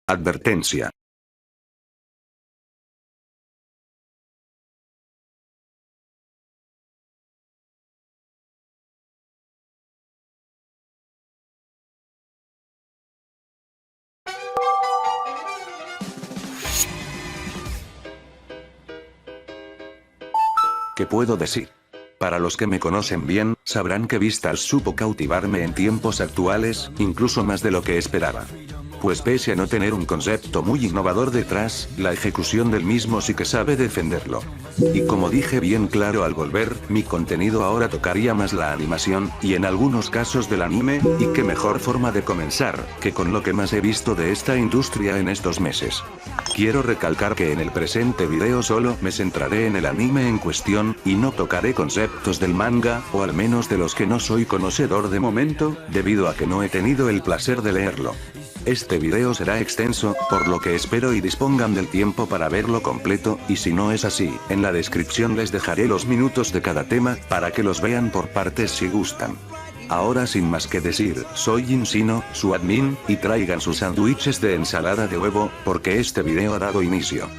Advertencia. ¿Qué puedo decir? Para los que me conocen bien, sabrán que Beastars supo cautivarme en tiempos actuales, incluso más de lo que esperaba. Pues pese a no tener un concepto muy innovador detrás, la ejecución del mismo sí que sabe defenderlo. Y como dije bien claro al volver, mi contenido ahora tocaría más la animación, y en algunos casos del anime, y qué mejor forma de comenzar, que con lo que más he visto de esta industria en estos meses. Quiero recalcar que en el presente video solo me centraré en el anime en cuestión, y no tocaré conceptos del manga, o al menos de los que no soy conocedor de momento, debido a que no he tenido el placer de leerlo. Este video será extenso, por lo que espero y dispongan del tiempo para verlo completo, y si no es así, en la descripción les dejaré los minutos de cada tema, para que los vean por partes si gustan. Ahora sin más que decir, soy Insino, su admin, y traigan sus sándwiches de ensalada de huevo, porque este video ha dado inicio.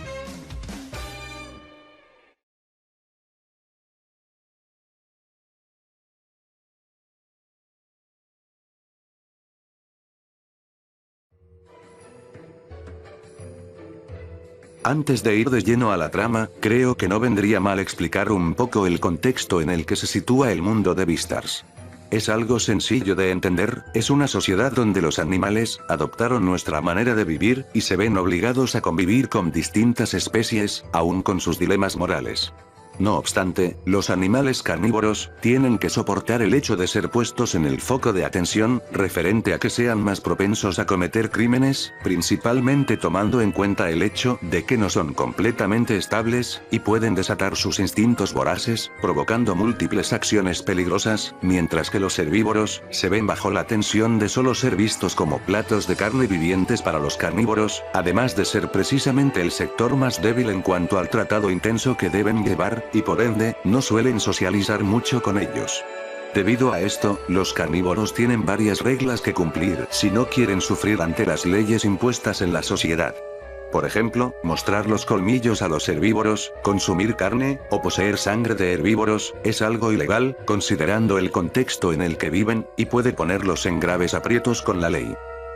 Antes de ir de lleno a la trama, creo que no vendría mal explicar un poco el contexto en el que se sitúa el mundo de Beastars. Es algo sencillo de entender, es una sociedad donde los animales adoptaron nuestra manera de vivir, y se ven obligados a convivir con distintas especies, aún con sus dilemas morales. No obstante, los animales carnívoros tienen que soportar el hecho de ser puestos en el foco de atención, referente a que sean más propensos a cometer crímenes, principalmente tomando en cuenta el hecho de que no son completamente estables, y pueden desatar sus instintos voraces, provocando múltiples acciones peligrosas, mientras que los herbívoros se ven bajo la tensión de solo ser vistos como platos de carne vivientes para los carnívoros, además de ser precisamente el sector más débil en cuanto al tratado intenso que deben llevar, y por ende, no suelen socializar mucho con ellos. Debido a esto, los carnívoros tienen varias reglas que cumplir si no quieren sufrir ante las leyes impuestas en la sociedad. Por ejemplo, mostrar los colmillos a los herbívoros, consumir carne, o poseer sangre de herbívoros, es algo ilegal, considerando el contexto en el que viven, y puede ponerlos en graves aprietos con la ley.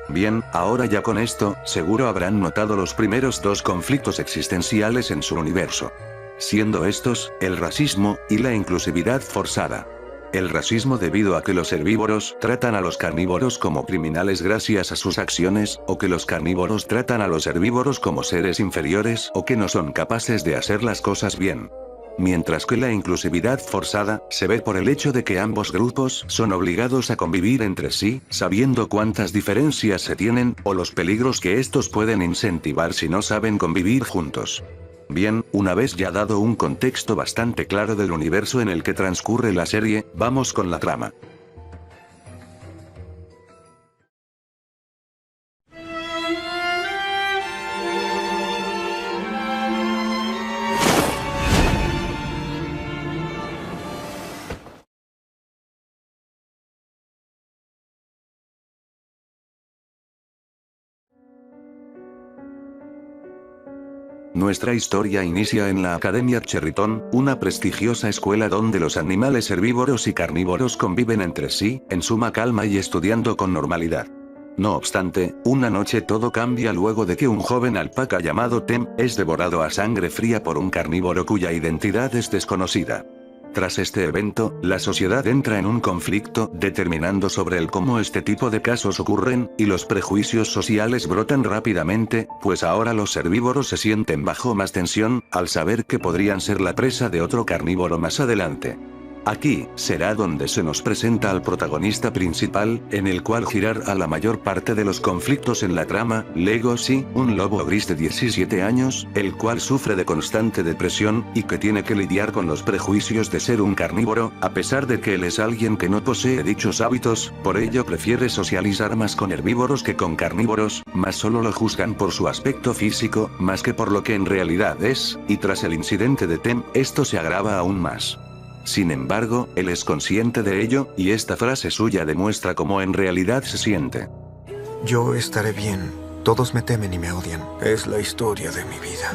Bien, ahora ya con esto, seguro habrán notado los primeros dos conflictos existenciales en su universo. Siendo estos, el racismo, y la inclusividad forzada. El racismo debido a que los herbívoros tratan a los carnívoros como criminales gracias a sus acciones, o que los carnívoros tratan a los herbívoros como seres inferiores o que no son capaces de hacer las cosas bien. Mientras que la inclusividad forzada se ve por el hecho de que ambos grupos son obligados a convivir entre sí, sabiendo cuántas diferencias se tienen, o los peligros que estos pueden incentivar si no saben convivir juntos. Bien, una vez ya dado un contexto bastante claro del universo en el que transcurre la serie, vamos con la trama. Nuestra historia inicia en la Academia Cherryton, una prestigiosa escuela donde los animales herbívoros y carnívoros conviven entre sí, en suma calma y estudiando con normalidad. No obstante, una noche todo cambia luego de que un joven alpaca llamado Tem es devorado a sangre fría por un carnívoro cuya identidad es desconocida. Tras este evento, la sociedad entra en un conflicto, determinando sobre el cómo este tipo de casos ocurren, y los prejuicios sociales brotan rápidamente, pues ahora los herbívoros se sienten bajo más tensión, al saber que podrían ser la presa de otro carnívoro más adelante. Aquí, será donde se nos presenta al protagonista principal, en el cual girar a la mayor parte de los conflictos en la trama, Legoshi, un lobo gris de 17 años, el cual sufre de constante depresión, y que tiene que lidiar con los prejuicios de ser un carnívoro, a pesar de que él es alguien que no posee dichos hábitos, por ello prefiere socializar más con herbívoros que con carnívoros, más solo lo juzgan por su aspecto físico, más que por lo que en realidad es, y tras el incidente de Tem, esto se agrava aún más. Sin embargo, él es consciente de ello, y esta frase suya demuestra cómo en realidad se siente. Yo estaré bien. Todos me temen y me odian. Es la historia de mi vida.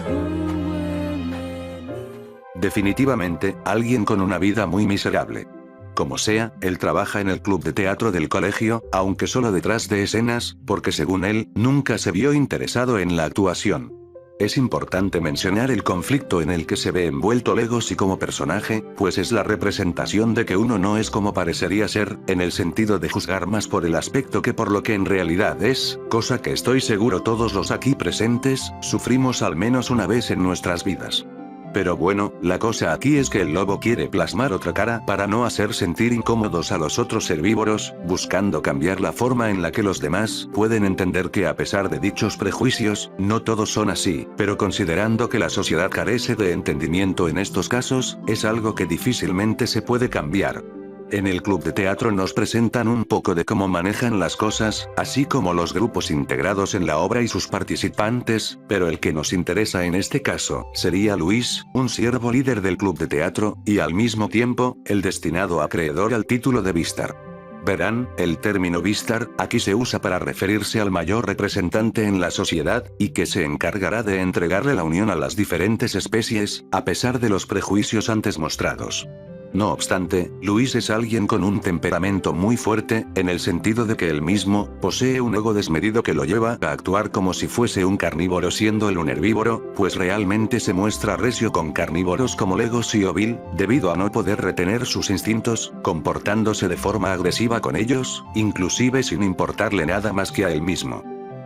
Definitivamente, alguien con una vida muy miserable. Como sea, él trabaja en el club de teatro del colegio, aunque solo detrás de escenas, porque según él, nunca se vio interesado en la actuación. Es importante mencionar el conflicto en el que se ve envuelto Legoshi como personaje, pues es la representación de que uno no es como parecería ser, en el sentido de juzgar más por el aspecto que por lo que en realidad es, cosa que estoy seguro todos los aquí presentes, sufrimos al menos una vez en nuestras vidas. Pero bueno, la cosa aquí es que el lobo quiere plasmar otra cara para no hacer sentir incómodos a los otros herbívoros, buscando cambiar la forma en la que los demás pueden entender que a pesar de dichos prejuicios, no todos son así, pero considerando que la sociedad carece de entendimiento en estos casos, es algo que difícilmente se puede cambiar. En el club de teatro nos presentan un poco de cómo manejan las cosas, así como los grupos integrados en la obra y sus participantes, pero el que nos interesa en este caso, sería Luis, un siervo líder del club de teatro, y al mismo tiempo, el destinado acreedor al título de Vistar. Verán, el término Vistar, aquí se usa para referirse al mayor representante en la sociedad, y que se encargará de entregarle la unión a las diferentes especies, a pesar de los prejuicios antes mostrados. No obstante, Luis es alguien con un temperamento muy fuerte, en el sentido de que él mismo, posee un ego desmedido que lo lleva a actuar como si fuese un carnívoro siendo él un herbívoro, pues realmente se muestra recio con carnívoros como Legoshi o Bill, debido a no poder retener sus instintos, comportándose de forma agresiva con ellos, inclusive sin importarle nada más que a él mismo.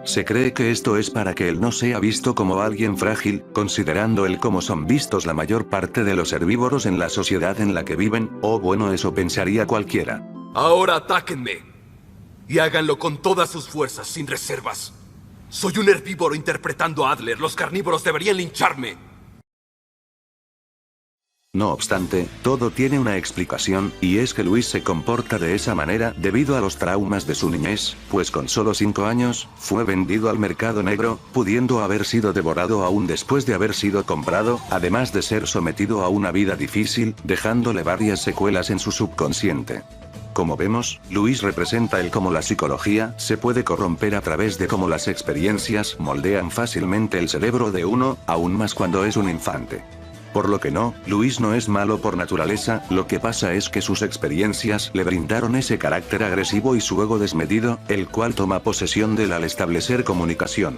Se cree que esto es para que él no sea visto como alguien frágil, considerando él como son vistos la mayor parte de los herbívoros en la sociedad en la que viven, o bueno, eso pensaría cualquiera. Ahora atáquenme. Y háganlo con todas sus fuerzas, sin reservas. Soy un herbívoro interpretando a Adler. Los carnívoros deberían lincharme. No obstante, todo tiene una explicación, y es que Luis se comporta de esa manera debido a los traumas de su niñez, pues con solo 5 años, fue vendido al mercado negro, pudiendo haber sido devorado aún después de haber sido comprado, además de ser sometido a una vida difícil, dejándole varias secuelas en su subconsciente. Como vemos, Luis representa el cómo la psicología se puede corromper a través de cómo las experiencias moldean fácilmente el cerebro de uno, aún más cuando es un infante. Por lo que no, Luis no es malo por naturaleza, lo que pasa es que sus experiencias le brindaron ese carácter agresivo y su ego desmedido, el cual toma posesión de él al establecer comunicación.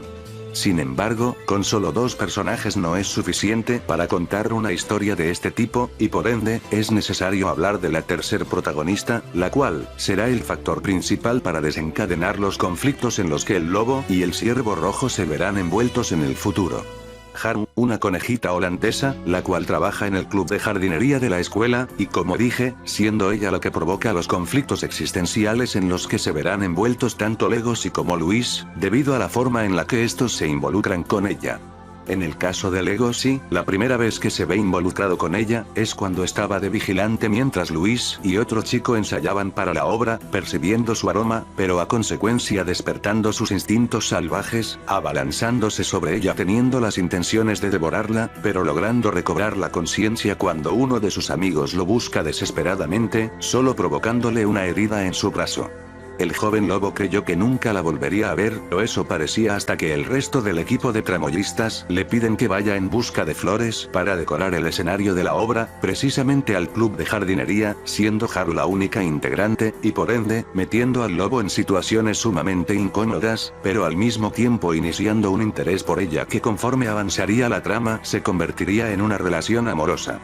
Sin embargo, con solo 2 personajes no es suficiente para contar una historia de este tipo, y por ende, es necesario hablar de la tercer protagonista, la cual será el factor principal para desencadenar los conflictos en los que el lobo y el ciervo rojo se verán envueltos en el futuro. Haru, una conejita holandesa, la cual trabaja en el club de jardinería de la escuela, y como dije, siendo ella la que provoca los conflictos existenciales en los que se verán envueltos tanto Legoshi como Luis, debido a la forma en la que estos se involucran con ella. En el caso de Legoshi, la primera vez que se ve involucrado con ella, es cuando estaba de vigilante mientras Luis y otro chico ensayaban para la obra, percibiendo su aroma, pero a consecuencia despertando sus instintos salvajes, abalanzándose sobre ella teniendo las intenciones de devorarla, pero logrando recobrar la conciencia cuando uno de sus amigos lo busca desesperadamente, solo provocándole una herida en su brazo. El joven lobo creyó que nunca la volvería a ver, o eso parecía hasta que el resto del equipo de tramoyistas le piden que vaya en busca de flores para decorar el escenario de la obra, precisamente al club de jardinería, siendo Haru la única integrante, y por ende, metiendo al lobo en situaciones sumamente incómodas, pero al mismo tiempo iniciando un interés por ella que conforme avanzaría la trama se convertiría en una relación amorosa.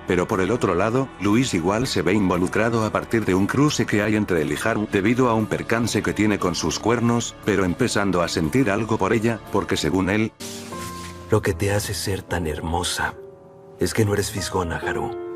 Pero por el otro lado, Luis igual se ve involucrado a partir de un cruce que hay entre él y Haru debido a un percance que tiene con sus cuernos, pero empezando a sentir algo por ella, porque según él, lo que te hace ser tan hermosa es que no eres fisgona, Haru.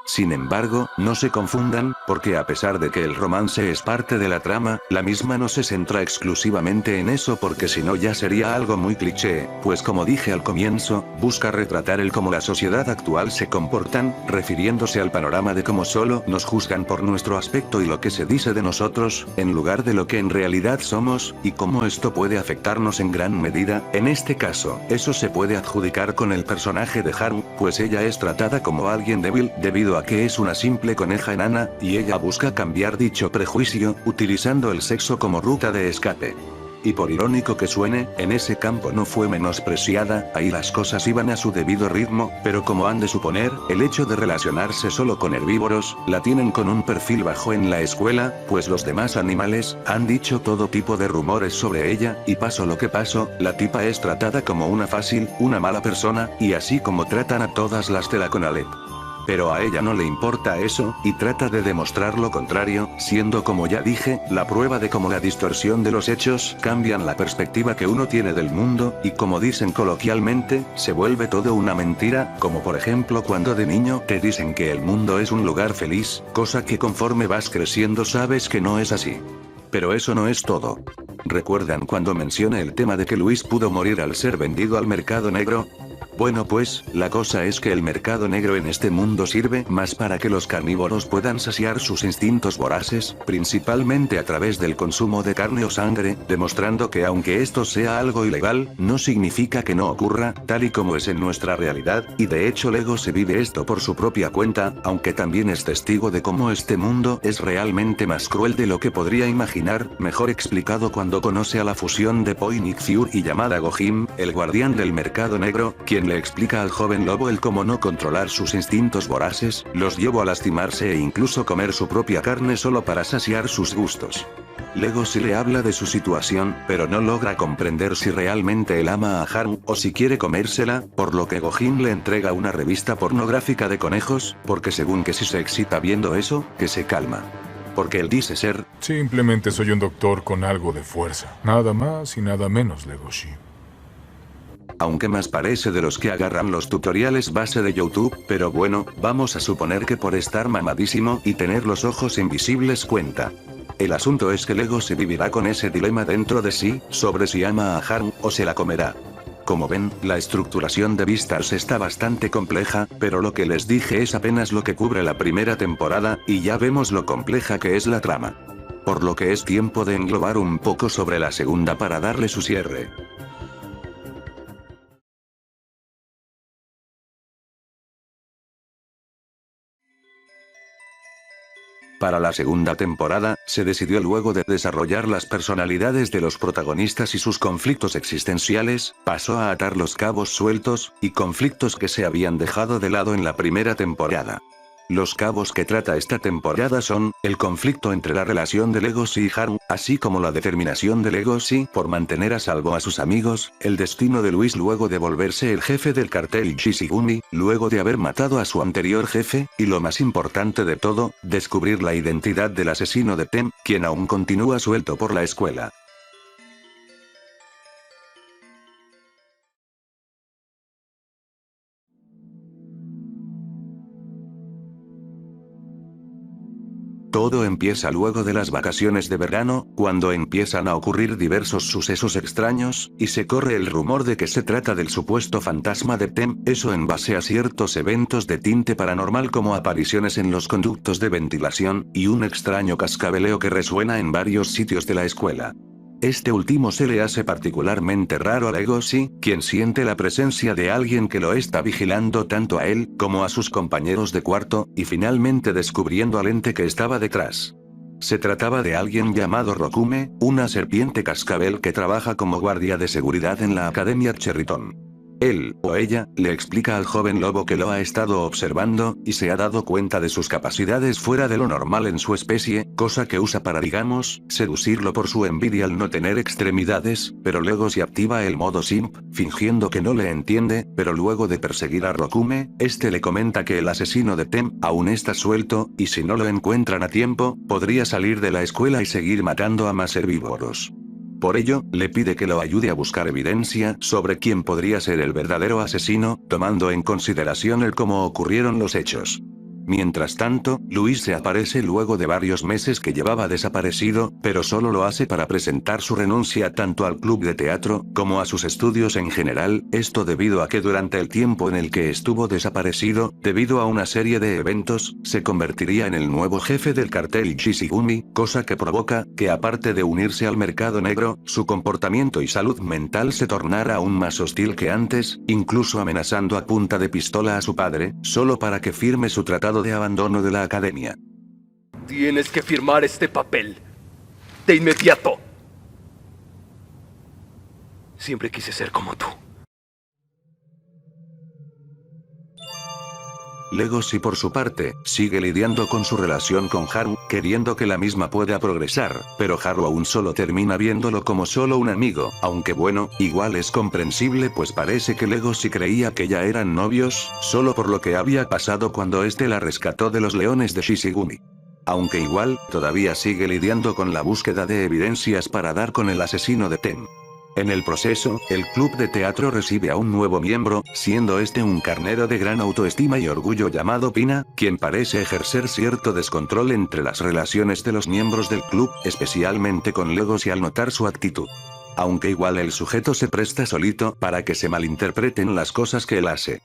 Sin embargo, no se confundan, porque a pesar de que el romance es parte de la trama, la misma no se centra exclusivamente en eso porque si no ya sería algo muy cliché, pues como dije al comienzo, busca retratar el cómo la sociedad actual se comportan, refiriéndose al panorama de cómo solo nos juzgan por nuestro aspecto y lo que se dice de nosotros, en lugar de lo que en realidad somos, y cómo esto puede afectarnos en gran medida. En este caso, eso se puede adjudicar con el personaje de Haru, pues ella es tratada como alguien débil, debido a que es una simple coneja enana, y ella busca cambiar dicho prejuicio, utilizando el sexo como ruta de escape. Y por irónico que suene, en ese campo no fue menospreciada, ahí las cosas iban a su debido ritmo, pero como han de suponer, el hecho de relacionarse solo con herbívoros, la tienen con un perfil bajo en la escuela, pues los demás animales, han dicho todo tipo de rumores sobre ella, y paso lo que paso, la tipa es tratada como una fácil, una mala persona, y así como tratan a todas las de la Conalep. Pero a ella no le importa eso, y trata de demostrar lo contrario, siendo como ya dije, la prueba de cómo la distorsión de los hechos cambian la perspectiva que uno tiene del mundo, y como dicen coloquialmente, se vuelve todo una mentira, como por ejemplo cuando de niño te dicen que el mundo es un lugar feliz, cosa que conforme vas creciendo sabes que no es así. Pero eso no es todo. ¿Recuerdan cuando mencioné el tema de que Luis pudo morir al ser vendido al mercado negro? Bueno pues, la cosa es que el mercado negro en este mundo sirve más para que los carnívoros puedan saciar sus instintos voraces, principalmente a través del consumo de carne o sangre, demostrando que aunque esto sea algo ilegal, no significa que no ocurra, tal y como es en nuestra realidad, y de hecho Lego se vive esto por su propia cuenta, aunque también es testigo de cómo este mundo es realmente más cruel de lo que podría imaginar, mejor explicado cuando conoce a la fusión de Poi Nick Fury y llamada Gohim, el guardián del mercado negro, quien le explica al joven lobo el cómo no controlar sus instintos voraces, los llevó a lastimarse e incluso comer su propia carne solo para saciar sus gustos. Lego sí le habla de su situación, pero no logra comprender si realmente él ama a Haru, o si quiere comérsela, por lo que Gohim le entrega una revista pornográfica de conejos, porque según que si se excita viendo eso, que se calma. Porque él dice ser... Simplemente soy un doctor con algo de fuerza. Nada más y nada menos, Legoshi. Aunque más parece de los que agarran los tutoriales base de YouTube, pero bueno, vamos a suponer que por estar mamadísimo y tener los ojos invisibles cuenta. El asunto es que Lego se vivirá con ese dilema dentro de sí, sobre si ama a Haru, o se la comerá. Como ven, la estructuración de Beastars está bastante compleja, pero lo que les dije es apenas lo que cubre la primera temporada, y ya vemos lo compleja que es la trama. Por lo que es tiempo de englobar un poco sobre la segunda para darle su cierre. Para la segunda temporada, se decidió luego de desarrollar las personalidades de los protagonistas y sus conflictos existenciales, pasó a atar los cabos sueltos, y conflictos que se habían dejado de lado en la primera temporada. Los cabos que trata esta temporada son, el conflicto entre la relación de Legoshi y Haru, así como la determinación de Legoshi por mantener a salvo a sus amigos, el destino de Luis luego de volverse el jefe del cartel Shishigumi, luego de haber matado a su anterior jefe, y lo más importante de todo, descubrir la identidad del asesino de Tem, quien aún continúa suelto por la escuela. Todo empieza luego de las vacaciones de verano, cuando empiezan a ocurrir diversos sucesos extraños, y se corre el rumor de que se trata del supuesto fantasma de Tem, eso en base a ciertos eventos de tinte paranormal como apariciones en los conductos de ventilación, y un extraño cascabeleo que resuena en varios sitios de la escuela. Este último se le hace particularmente raro a Legoshi, quien siente la presencia de alguien que lo está vigilando tanto a él, como a sus compañeros de cuarto, y finalmente descubriendo al ente que estaba detrás. Se trataba de alguien llamado Rokume, una serpiente cascabel que trabaja como guardia de seguridad en la Academia Cherriton. Él, o ella, le explica al joven lobo que lo ha estado observando, y se ha dado cuenta de sus capacidades fuera de lo normal en su especie, cosa que usa para, digamos, seducirlo por su envidia al no tener extremidades, pero luego se activa el modo simp, fingiendo que no le entiende, pero luego de perseguir a Rokume, este le comenta que el asesino de Tem aún está suelto, y si no lo encuentran a tiempo, podría salir de la escuela y seguir matando a más herbívoros. Por ello, le pide que lo ayude a buscar evidencia sobre quién podría ser el verdadero asesino, tomando en consideración el cómo ocurrieron los hechos. Mientras tanto, Luis se aparece luego de varios meses que llevaba desaparecido, pero solo lo hace para presentar su renuncia tanto al club de teatro, como a sus estudios en general, esto debido a que durante el tiempo en el que estuvo desaparecido, debido a una serie de eventos, se convertiría en el nuevo jefe del cartel Shishigumi, cosa que provoca, que aparte de unirse al mercado negro, su comportamiento y salud mental se tornara aún más hostil que antes, incluso amenazando a punta de pistola a su padre, solo para que firme su tratado de abandono de la academia. Tienes que firmar este papel. De inmediato. Siempre quise ser como tú. Legoshi por su parte, sigue lidiando con su relación con Haru, queriendo que la misma pueda progresar, pero Haru aún solo termina viéndolo como solo un amigo, aunque bueno, igual es comprensible pues parece que Legoshi creía que ya eran novios, solo por lo que había pasado cuando este la rescató de los leones de Shishigumi. Aunque igual, todavía sigue lidiando con la búsqueda de evidencias para dar con el asesino de Tem. En el proceso, el club de teatro recibe a un nuevo miembro, siendo este un carnero de gran autoestima y orgullo llamado Pina, quien parece ejercer cierto descontrol entre las relaciones de los miembros del club, especialmente con Legoshi al notar su actitud. Aunque igual el sujeto se presta solito para que se malinterpreten las cosas que él hace.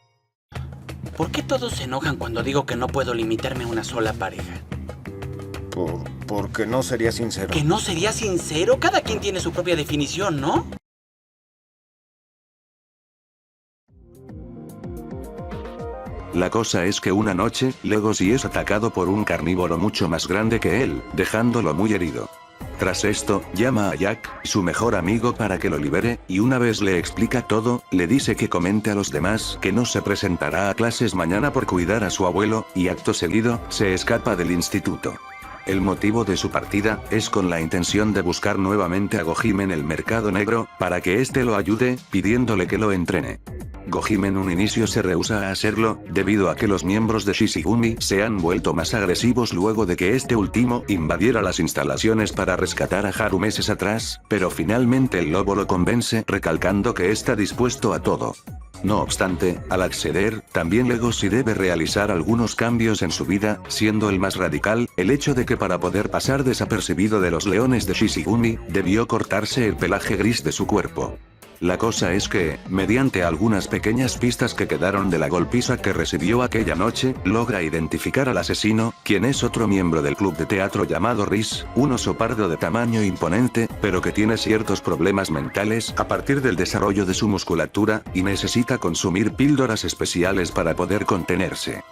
¿Por qué todos se enojan cuando digo que no puedo limitarme a una sola pareja? Porque no sería sincero. ¿Que no sería sincero? Cada quien tiene su propia definición, ¿no? La cosa es que una noche, Legoshi es atacado por un carnívoro mucho más grande que él, dejándolo muy herido. Tras esto, llama a Jack, su mejor amigo para que lo libere, y una vez le explica todo, le dice que comente a los demás que no se presentará a clases mañana por cuidar a su abuelo, y acto seguido, se escapa del instituto. El motivo de su partida es con la intención de buscar nuevamente a Gojime en el mercado negro, para que éste lo ayude, pidiéndole que lo entrene. Gojime en un inicio se rehúsa a hacerlo, debido a que los miembros de Shishigumi se han vuelto más agresivos luego de que este último invadiera las instalaciones para rescatar a Haru meses atrás, pero finalmente el lobo lo convence recalcando que está dispuesto a todo. No obstante, al acceder, también Legoshi debe realizar algunos cambios en su vida, siendo el más radical, el hecho de que para poder pasar desapercibido de los leones de Shishigumi, debió cortarse el pelaje gris de su cuerpo. La cosa es que, mediante algunas pequeñas pistas que quedaron de la golpiza que recibió aquella noche, logra identificar al asesino, quien es otro miembro del club de teatro llamado Riz, un oso pardo de tamaño imponente, pero que tiene ciertos problemas mentales a partir del desarrollo de su musculatura, y necesita consumir píldoras especiales para poder contenerse.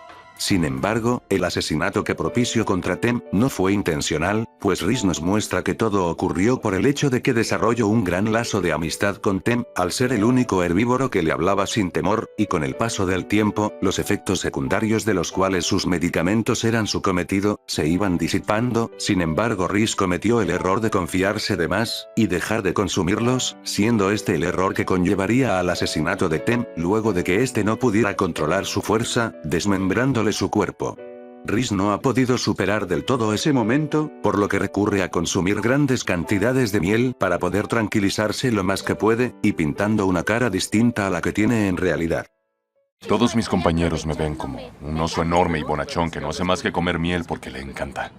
Sin embargo, el asesinato que propició contra Tem no fue intencional, pues Riz nos muestra que todo ocurrió por el hecho de que desarrolló un gran lazo de amistad con Tem, al ser el único herbívoro que le hablaba sin temor, y con el paso del tiempo, los efectos secundarios de los cuales sus medicamentos eran su cometido, se iban disipando. Sin embargo, Riz cometió el error de confiarse de más, y dejar de consumirlos, siendo este el error que conllevaría al asesinato de Tem, luego de que este no pudiera controlar su fuerza, desmembrándole su cuerpo. Riz no ha podido superar del todo ese momento, por lo que recurre a consumir grandes cantidades de miel para poder tranquilizarse lo más que puede, y pintando una cara distinta a la que tiene en realidad. Todos mis compañeros me ven como un oso enorme y bonachón que no hace más que comer miel porque le encanta.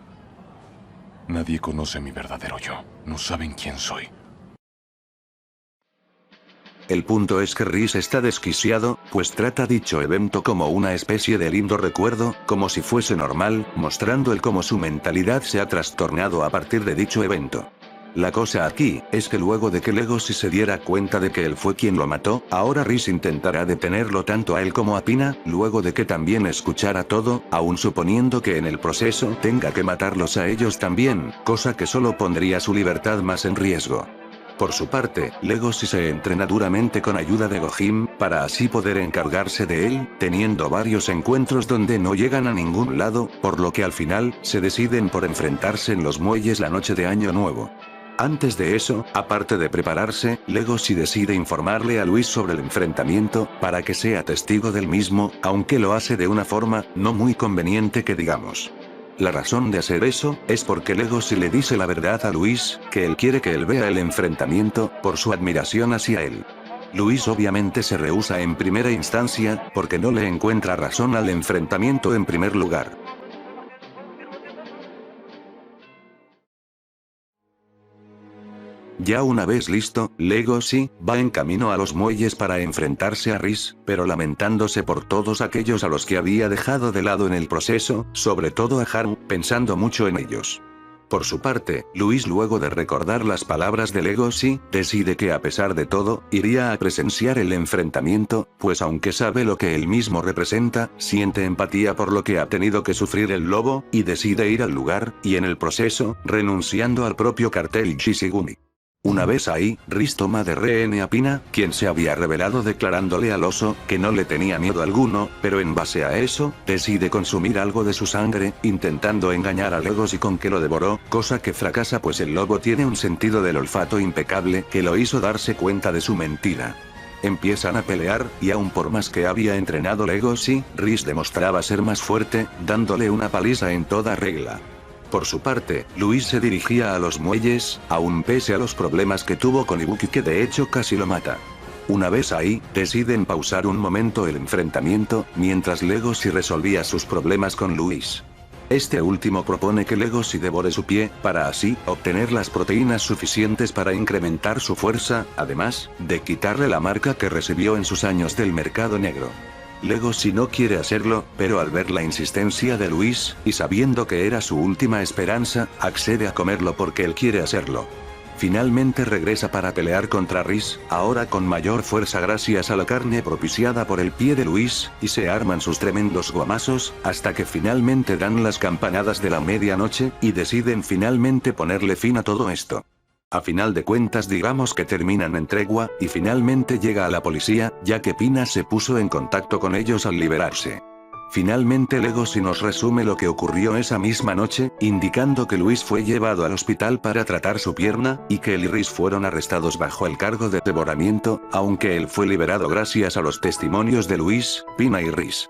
Nadie conoce mi verdadero yo. No saben quién soy. El punto es que Riz está desquiciado, pues trata dicho evento como una especie de lindo recuerdo, como si fuese normal, mostrando el cómo su mentalidad se ha trastornado a partir de dicho evento. La cosa aquí, es que luego de que Legoshi se diera cuenta de que él fue quien lo mató, ahora Riz intentará detenerlo tanto a él como a Pina, luego de que también escuchara todo, aun suponiendo que en el proceso tenga que matarlos a ellos también, cosa que solo pondría su libertad más en riesgo. Por su parte, Legoshi se entrena duramente con ayuda de Gojim, para así poder encargarse de él, teniendo varios encuentros donde no llegan a ningún lado, por lo que al final, se deciden por enfrentarse en los muelles la noche de Año Nuevo. Antes de eso, aparte de prepararse, Legoshi decide informarle a Luis sobre el enfrentamiento, para que sea testigo del mismo, aunque lo hace de una forma, no muy conveniente que digamos. La razón de hacer eso, es porque Legoshi le dice la verdad a Luis, que él quiere que él vea el enfrentamiento, por su admiración hacia él. Luis obviamente se rehúsa en primera instancia, porque no le encuentra razón al enfrentamiento en primer lugar. Ya una vez listo, Legoshi va en camino a los muelles para enfrentarse a Riz, pero lamentándose por todos aquellos a los que había dejado de lado en el proceso, sobre todo a Haru, pensando mucho en ellos. Por su parte, Luis, luego de recordar las palabras de Legoshi, decide que a pesar de todo, iría a presenciar el enfrentamiento, pues aunque sabe lo que él mismo representa, siente empatía por lo que ha tenido que sufrir el lobo, y decide ir al lugar, y en el proceso, renunciando al propio cartel Shishigumi. Una vez ahí, Rhys toma de rehén a Pina, quien se había revelado declarándole al oso que no le tenía miedo alguno, pero en base a eso, decide consumir algo de su sangre, intentando engañar a Legoshi con que lo devoró, cosa que fracasa pues el lobo tiene un sentido del olfato impecable que lo hizo darse cuenta de su mentira. Empiezan a pelear, y aun por más que había entrenado Legoshi, Rhys demostraba ser más fuerte, dándole una paliza en toda regla. Por su parte, Luis se dirigía a los muelles, aun pese a los problemas que tuvo con Ibuki que de hecho casi lo mata. Una vez ahí, deciden pausar un momento el enfrentamiento, mientras Legoshi resolvía sus problemas con Luis. Este último propone que Legoshi devore su pie, para así, obtener las proteínas suficientes para incrementar su fuerza, además, de quitarle la marca que recibió en sus años del mercado negro. Legoshi no quiere hacerlo, pero al ver la insistencia de Luis, y sabiendo que era su última esperanza, accede a comerlo porque él quiere hacerlo. Finalmente regresa para pelear contra Rhys, ahora con mayor fuerza gracias a la carne propiciada por el pie de Luis, y se arman sus tremendos guamazos, hasta que finalmente dan las campanadas de la medianoche, y deciden finalmente ponerle fin a todo esto. A final de cuentas digamos que terminan en tregua, y finalmente llega a la policía, ya que Pina se puso en contacto con ellos al liberarse. Finalmente Legoshi nos resume lo que ocurrió esa misma noche, indicando que Luis fue llevado al hospital para tratar su pierna, y que él y Rhys fueron arrestados bajo el cargo de devoramiento, aunque él fue liberado gracias a los testimonios de Luis, Pina y Rhys.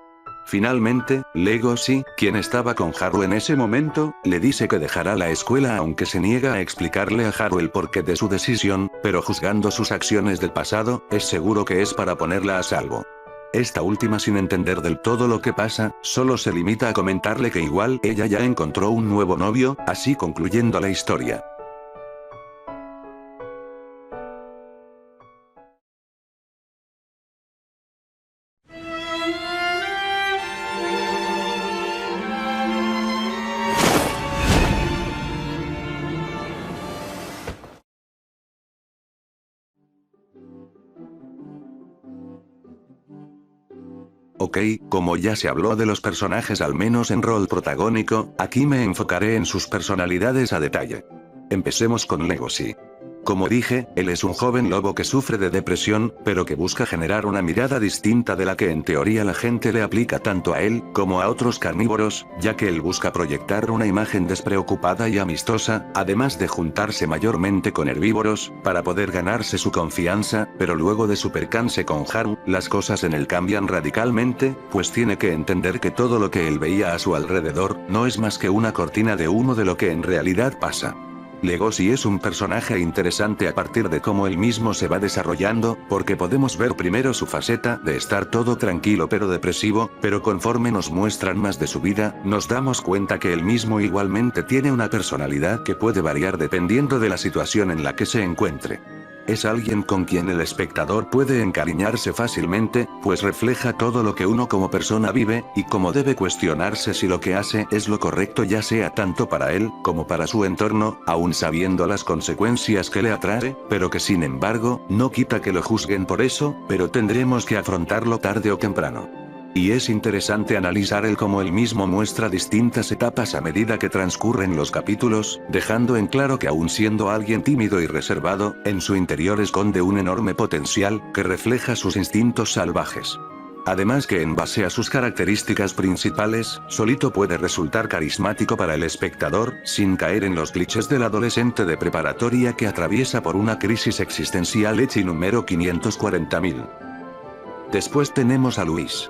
Finalmente, Legoshi, quien estaba con Haru en ese momento, le dice que dejará la escuela aunque se niega a explicarle a Haru el porqué de su decisión, pero juzgando sus acciones del pasado, es seguro que es para ponerla a salvo. Esta última, sin entender del todo lo que pasa, solo se limita a comentarle que igual ella ya encontró un nuevo novio, así concluyendo la historia. Ok, como ya se habló de los personajes al menos en rol protagónico, aquí me enfocaré en sus personalidades a detalle. Empecemos con Legoshi. Como dije, él es un joven lobo que sufre de depresión, pero que busca generar una mirada distinta de la que en teoría la gente le aplica tanto a él, como a otros carnívoros, ya que él busca proyectar una imagen despreocupada y amistosa, además de juntarse mayormente con herbívoros, para poder ganarse su confianza, pero luego de su percance con Haru, las cosas en él cambian radicalmente, pues tiene que entender que todo lo que él veía a su alrededor, no es más que una cortina de humo de lo que en realidad pasa. Legoshi es un personaje interesante a partir de cómo él mismo se va desarrollando, porque podemos ver primero su faceta de estar todo tranquilo pero depresivo, pero conforme nos muestran más de su vida, nos damos cuenta que él mismo igualmente tiene una personalidad que puede variar dependiendo de la situación en la que se encuentre. Es alguien con quien el espectador puede encariñarse fácilmente, pues refleja todo lo que uno como persona vive, y cómo debe cuestionarse si lo que hace es lo correcto ya sea tanto para él, como para su entorno, aun sabiendo las consecuencias que le atrae, pero que sin embargo, no quita que lo juzguen por eso, pero tendremos que afrontarlo tarde o temprano. Y es interesante analizar el cómo él mismo muestra distintas etapas a medida que transcurren los capítulos, dejando en claro que aun siendo alguien tímido y reservado, en su interior esconde un enorme potencial, que refleja sus instintos salvajes. Además que en base a sus características principales, solito puede resultar carismático para el espectador, sin caer en los clichés del adolescente de preparatoria que atraviesa por una crisis existencial hecha y número 540.000. Después tenemos a Luis.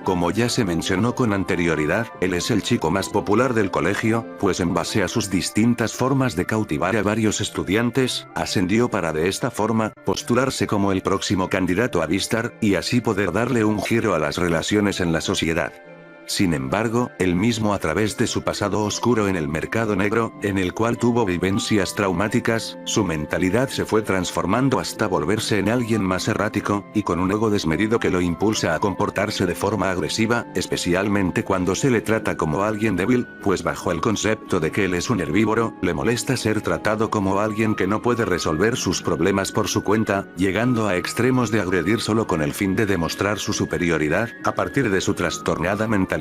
Como ya se mencionó con anterioridad, él es el chico más popular del colegio, pues en base a sus distintas formas de cautivar a varios estudiantes, ascendió para de esta forma, postularse como el próximo candidato a Vistar, y así poder darle un giro a las relaciones en la sociedad. Sin embargo, él mismo a través de su pasado oscuro en el mercado negro, en el cual tuvo vivencias traumáticas, su mentalidad se fue transformando hasta volverse en alguien más errático, y con un ego desmedido que lo impulsa a comportarse de forma agresiva, especialmente cuando se le trata como alguien débil, pues bajo el concepto de que él es un herbívoro, le molesta ser tratado como alguien que no puede resolver sus problemas por su cuenta, llegando a extremos de agredir solo con el fin de demostrar su superioridad, a partir de su trastornada mentalidad.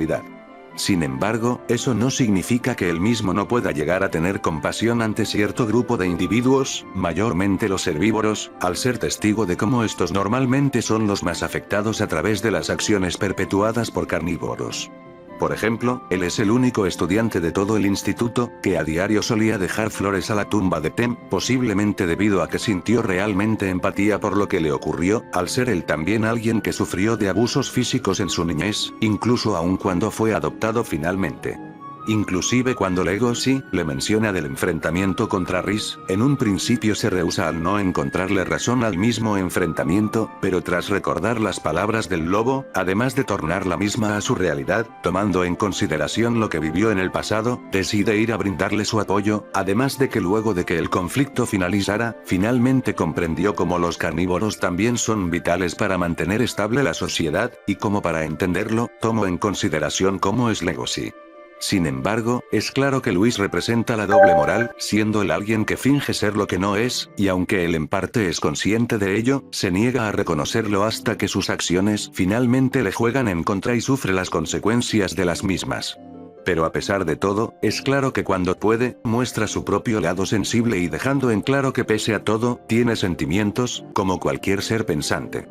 Sin embargo, eso no significa que él mismo no pueda llegar a tener compasión ante cierto grupo de individuos, mayormente los herbívoros, al ser testigo de cómo estos normalmente son los más afectados a través de las acciones perpetuadas por carnívoros. Por ejemplo, él es el único estudiante de todo el instituto que a diario solía dejar flores a la tumba de Tem, posiblemente debido a que sintió realmente empatía por lo que le ocurrió, al ser él también alguien que sufrió de abusos físicos en su niñez, incluso aun cuando fue adoptado finalmente. Inclusive cuando Legoshi le menciona del enfrentamiento contra Riz, en un principio se rehúsa al no encontrarle razón al mismo enfrentamiento, pero tras recordar las palabras del lobo, además de tornar la misma a su realidad, tomando en consideración lo que vivió en el pasado, decide ir a brindarle su apoyo, además de que luego de que el conflicto finalizara, finalmente comprendió cómo los carnívoros también son vitales para mantener estable la sociedad, y como para entenderlo, tomó en consideración cómo es Legoshi. Sin embargo, es claro que Luis representa la doble moral, siendo él alguien que finge ser lo que no es, y aunque él en parte es consciente de ello, se niega a reconocerlo hasta que sus acciones finalmente le juegan en contra y sufre las consecuencias de las mismas. Pero a pesar de todo, es claro que cuando puede, muestra su propio lado sensible y dejando en claro que pese a todo, tiene sentimientos, como cualquier ser pensante.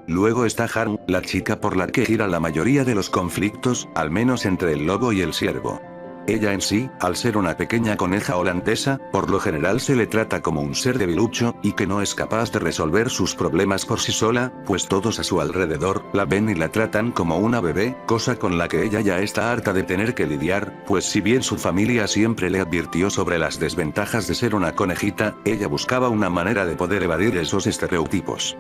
Luego está Haru, la chica por la que gira la mayoría de los conflictos, al menos entre el lobo y el ciervo. Ella en sí, al ser una pequeña coneja holandesa, por lo general se le trata como un ser debilucho, y que no es capaz de resolver sus problemas por sí sola, pues todos a su alrededor, la ven y la tratan como una bebé, cosa con la que ella ya está harta de tener que lidiar, pues si bien su familia siempre le advirtió sobre las desventajas de ser una conejita, ella buscaba una manera de poder evadir esos estereotipos.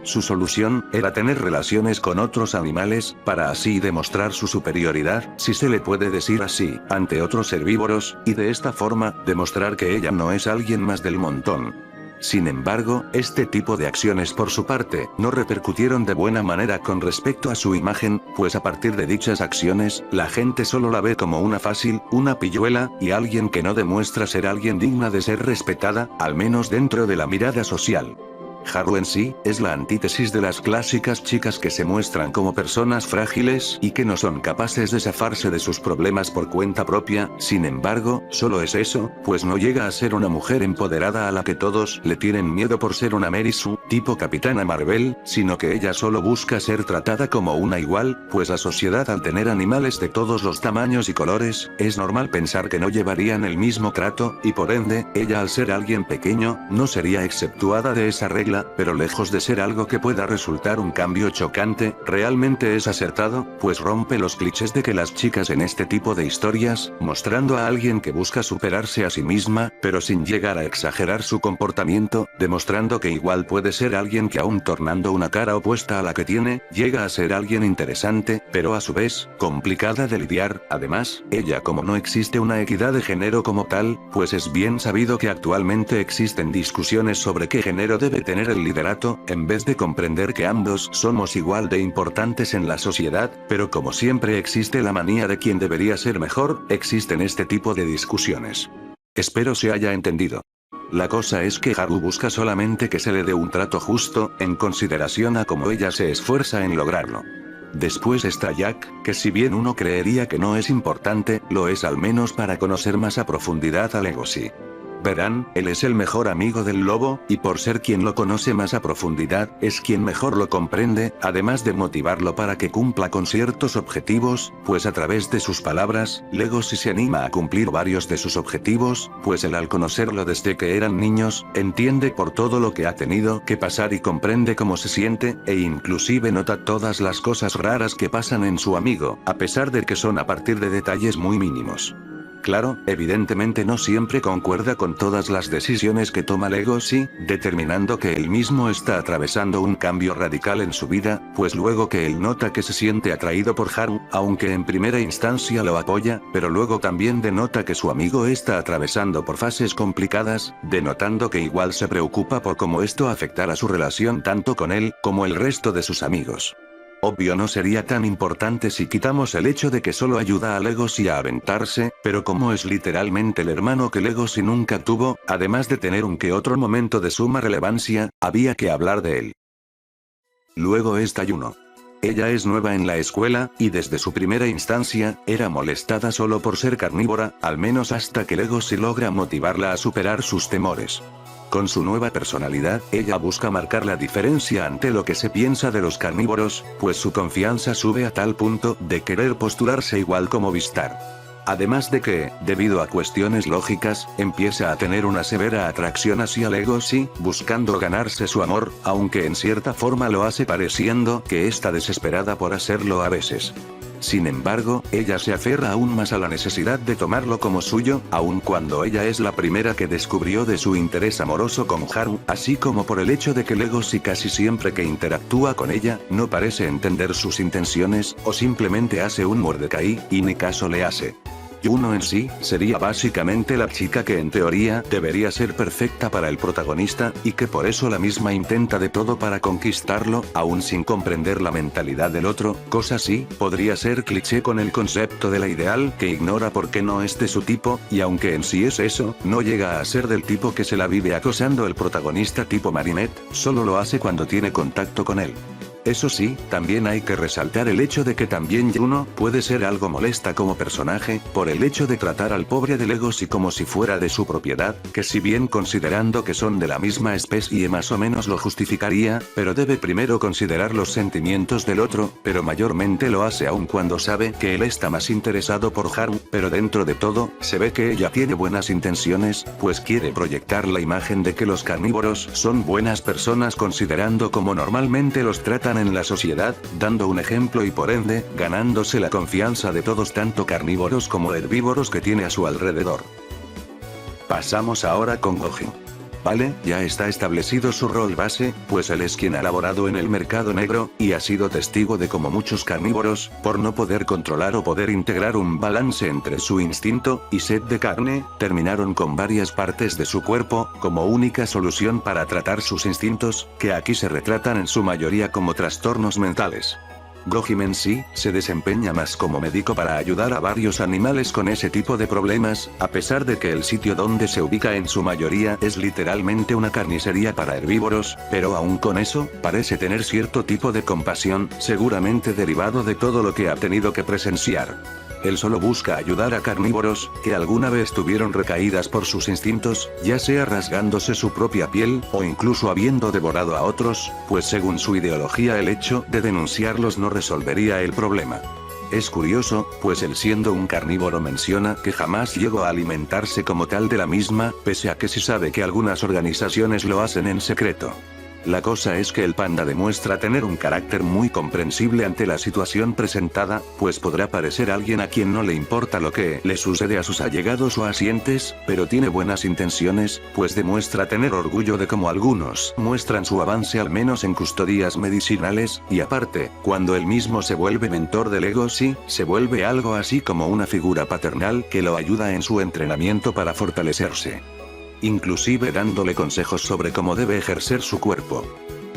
Su solución era tener relaciones con otros animales, para así demostrar su superioridad, si se le puede decir así, ante otros herbívoros, y de esta forma, demostrar que ella no es alguien más del montón. Sin embargo, este tipo de acciones por su parte, no repercutieron de buena manera con respecto a su imagen, pues a partir de dichas acciones, la gente solo la ve como una fácil, una pilluela, y alguien que no demuestra ser alguien digna de ser respetada, al menos dentro de la mirada social. Haru en sí, es la antítesis de las clásicas chicas que se muestran como personas frágiles y que no son capaces de zafarse de sus problemas por cuenta propia. Sin embargo, solo es eso, pues no llega a ser una mujer empoderada a la que todos le tienen miedo por ser una Mary Sue, tipo Capitana Marvel, sino que ella solo busca ser tratada como una igual, pues la sociedad al tener animales de todos los tamaños y colores, es normal pensar que no llevarían el mismo trato, y por ende, ella al ser alguien pequeño, no sería exceptuada de esa regla, pero lejos de ser algo que pueda resultar un cambio chocante, realmente es acertado, pues rompe los clichés de que las chicas en este tipo de historias, mostrando a alguien que busca superarse a sí misma, pero sin llegar a exagerar su comportamiento, demostrando que igual puede ser alguien que aún tornando una cara opuesta a la que tiene, llega a ser alguien interesante, pero a su vez, complicada de lidiar. Además, ella como no existe una equidad de género como tal, pues es bien sabido que actualmente existen discusiones sobre qué género debe tener el liderato, en vez de comprender que ambos somos igual de importantes en la sociedad, pero como siempre existe la manía de quién debería ser mejor, existen este tipo de discusiones. Espero se haya entendido. La cosa es que Haru busca solamente que se le dé un trato justo, en consideración a cómo ella se esfuerza en lograrlo. Después está Jack, que si bien uno creería que no es importante, lo es al menos para conocer más a profundidad a Legoshi. Verán, él es el mejor amigo del lobo, y por ser quien lo conoce más a profundidad, es quien mejor lo comprende, además de motivarlo para que cumpla con ciertos objetivos, pues a través de sus palabras, Legoshi se anima a cumplir varios de sus objetivos, pues él al conocerlo desde que eran niños, entiende por todo lo que ha tenido que pasar y comprende cómo se siente, e inclusive nota todas las cosas raras que pasan en su amigo, a pesar de que son a partir de detalles muy mínimos. Claro, evidentemente no siempre concuerda con todas las decisiones que toma Legoshi, determinando que él mismo está atravesando un cambio radical en su vida, pues luego que él nota que se siente atraído por Haru, aunque en primera instancia lo apoya, pero luego también denota que su amigo está atravesando por fases complicadas, denotando que igual se preocupa por cómo esto afectará su relación tanto con él, como el resto de sus amigos. Obvio no sería tan importante si quitamos el hecho de que solo ayuda a Legoshi a aventarse, pero como es literalmente el hermano que Legoshi nunca tuvo, además de tener un que otro momento de suma relevancia, había que hablar de él. Luego está Yuno. ella es nueva en la escuela, y desde su primera instancia, era molestada solo por ser carnívora, al menos hasta que Legoshi logra motivarla a superar sus temores. Con su nueva personalidad, ella busca marcar la diferencia ante lo que se piensa de los carnívoros, pues su confianza sube a tal punto de querer postularse igual como Vistar. Además de que, debido a cuestiones lógicas, empieza a tener una severa atracción hacia Legoshi, buscando ganarse su amor, aunque en cierta forma lo hace pareciendo que está desesperada por hacerlo a veces. Sin embargo, ella se aferra aún más a la necesidad de tomarlo como suyo, aun cuando ella es la primera que descubrió de su interés amoroso con Haru, así como por el hecho de que Legoshi casi siempre que interactúa con ella, no parece entender sus intenciones, o simplemente hace un Mordecai, y ni caso le hace. Yuno en sí, sería básicamente la chica que en teoría debería ser perfecta para el protagonista, y que por eso la misma intenta de todo para conquistarlo, aún sin comprender la mentalidad del otro, cosa así, podría ser cliché con el concepto de la ideal que ignora por qué no es de su tipo, y aunque en sí es eso, no llega a ser del tipo que se la vive acosando el protagonista tipo Marinette, solo lo hace cuando tiene contacto con él. Eso sí, también hay que resaltar el hecho de que también Yuno puede ser algo molesta como personaje, por el hecho de tratar al pobre de Legoshi como si fuera de su propiedad, que si bien considerando que son de la misma especie más o menos lo justificaría, pero debe primero considerar los sentimientos del otro, pero mayormente lo hace aun cuando sabe que él está más interesado por Haru, pero dentro de todo, se ve que ella tiene buenas intenciones, pues quiere proyectar la imagen de que los carnívoros son buenas personas considerando como normalmente los tratan en la sociedad, dando un ejemplo y por ende, ganándose la confianza de todos tanto carnívoros como herbívoros que tiene a su alrededor. Pasamos ahora con Goji. Vale, ya está establecido su rol base, pues él es quien ha laborado en el mercado negro, y ha sido testigo de cómo muchos carnívoros, por no poder controlar o poder integrar un balance entre su instinto y sed de carne, terminaron con varias partes de su cuerpo, como única solución para tratar sus instintos, que aquí se retratan en su mayoría como trastornos mentales. Goji en sí, se desempeña más como médico para ayudar a varios animales con ese tipo de problemas, a pesar de que el sitio donde se ubica en su mayoría es literalmente una carnicería para herbívoros, pero aún con eso, parece tener cierto tipo de compasión, seguramente derivado de todo lo que ha tenido que presenciar. Él solo busca ayudar a carnívoros, que alguna vez tuvieron recaídas por sus instintos, ya sea rasgándose su propia piel, o incluso habiendo devorado a otros, pues según su ideología el hecho de denunciarlos no resolvería el problema. Es curioso, pues él siendo un carnívoro menciona que jamás llegó a alimentarse como tal de la misma, pese a que sí sabe que algunas organizaciones lo hacen en secreto. La cosa es que el panda demuestra tener un carácter muy comprensible ante la situación presentada, pues podrá parecer alguien a quien no le importa lo que le sucede a sus allegados o asientes, pero tiene buenas intenciones, pues demuestra tener orgullo de cómo algunos muestran su avance al menos en custodias medicinales, y aparte, cuando él mismo se vuelve mentor de Legoshi, se vuelve algo así como una figura paternal que lo ayuda en su entrenamiento para fortalecerse. Inclusive dándole consejos sobre cómo debe ejercer su cuerpo.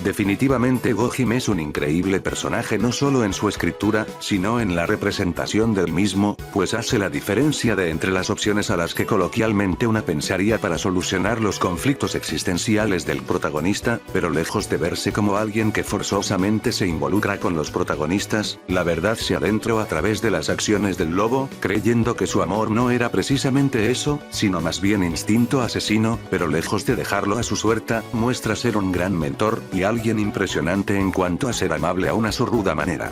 Definitivamente Goji es un increíble personaje no solo en su escritura, sino en la representación del mismo, pues hace la diferencia de entre las opciones a las que coloquialmente una pensaría para solucionar los conflictos existenciales del protagonista, pero lejos de verse como alguien que forzosamente se involucra con los protagonistas, la verdad se adentró a través de las acciones del lobo, creyendo que su amor no era precisamente eso, sino más bien instinto asesino, pero lejos de dejarlo a su suerte, muestra ser un gran mentor, y alguien impresionante en cuanto a ser amable aún a su ruda manera.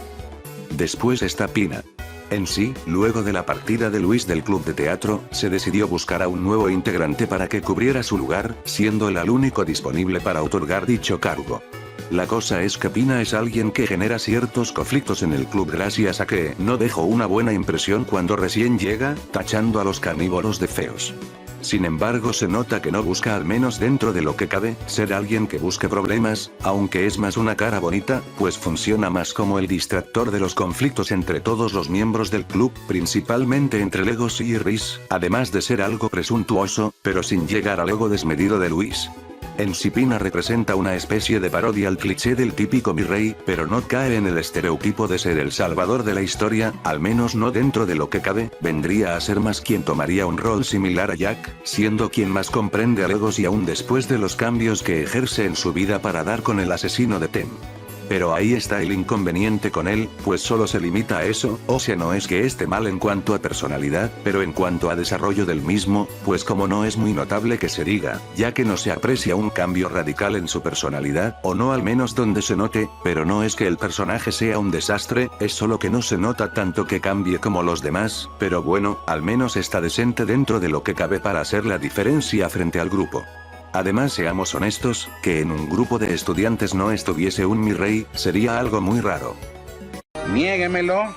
Después está Pina. En sí, luego de la partida de Luis del club de teatro, se decidió buscar a un nuevo integrante para que cubriera su lugar, siendo él el único disponible para otorgar dicho cargo. La cosa es que Pina es alguien que genera ciertos conflictos en el club gracias a que no dejó una buena impresión cuando recién llega, tachando a los carnívoros de feos. Sin embargo se nota que no busca, al menos dentro de lo que cabe, ser alguien que busque problemas, aunque es más una cara bonita, pues funciona más como el distractor de los conflictos entre todos los miembros del club, principalmente entre Legoshi y Riz, además de ser algo presuntuoso, pero sin llegar al ego desmedido de Luis. En sí Pina representa una especie de parodia al cliché del típico virrey, pero no cae en el estereotipo de ser el salvador de la historia, al menos no dentro de lo que cabe, vendría a ser más quien tomaría un rol similar a Jack, siendo quien más comprende a Legoshi aún después de los cambios que ejerce en su vida para dar con el asesino de Tem. Pero ahí está el inconveniente con él, pues solo se limita a eso, o sea no es que esté mal en cuanto a personalidad, pero en cuanto a desarrollo del mismo, pues como no es muy notable que se diga, ya que no se aprecia un cambio radical en su personalidad, o no al menos donde se note, pero no es que el personaje sea un desastre, es solo que no se nota tanto que cambie como los demás, pero bueno, al menos está decente dentro de lo que cabe para hacer la diferencia frente al grupo. Además seamos honestos, que en un grupo de estudiantes no estuviese un mi rey, sería algo muy raro. Niéguemelo.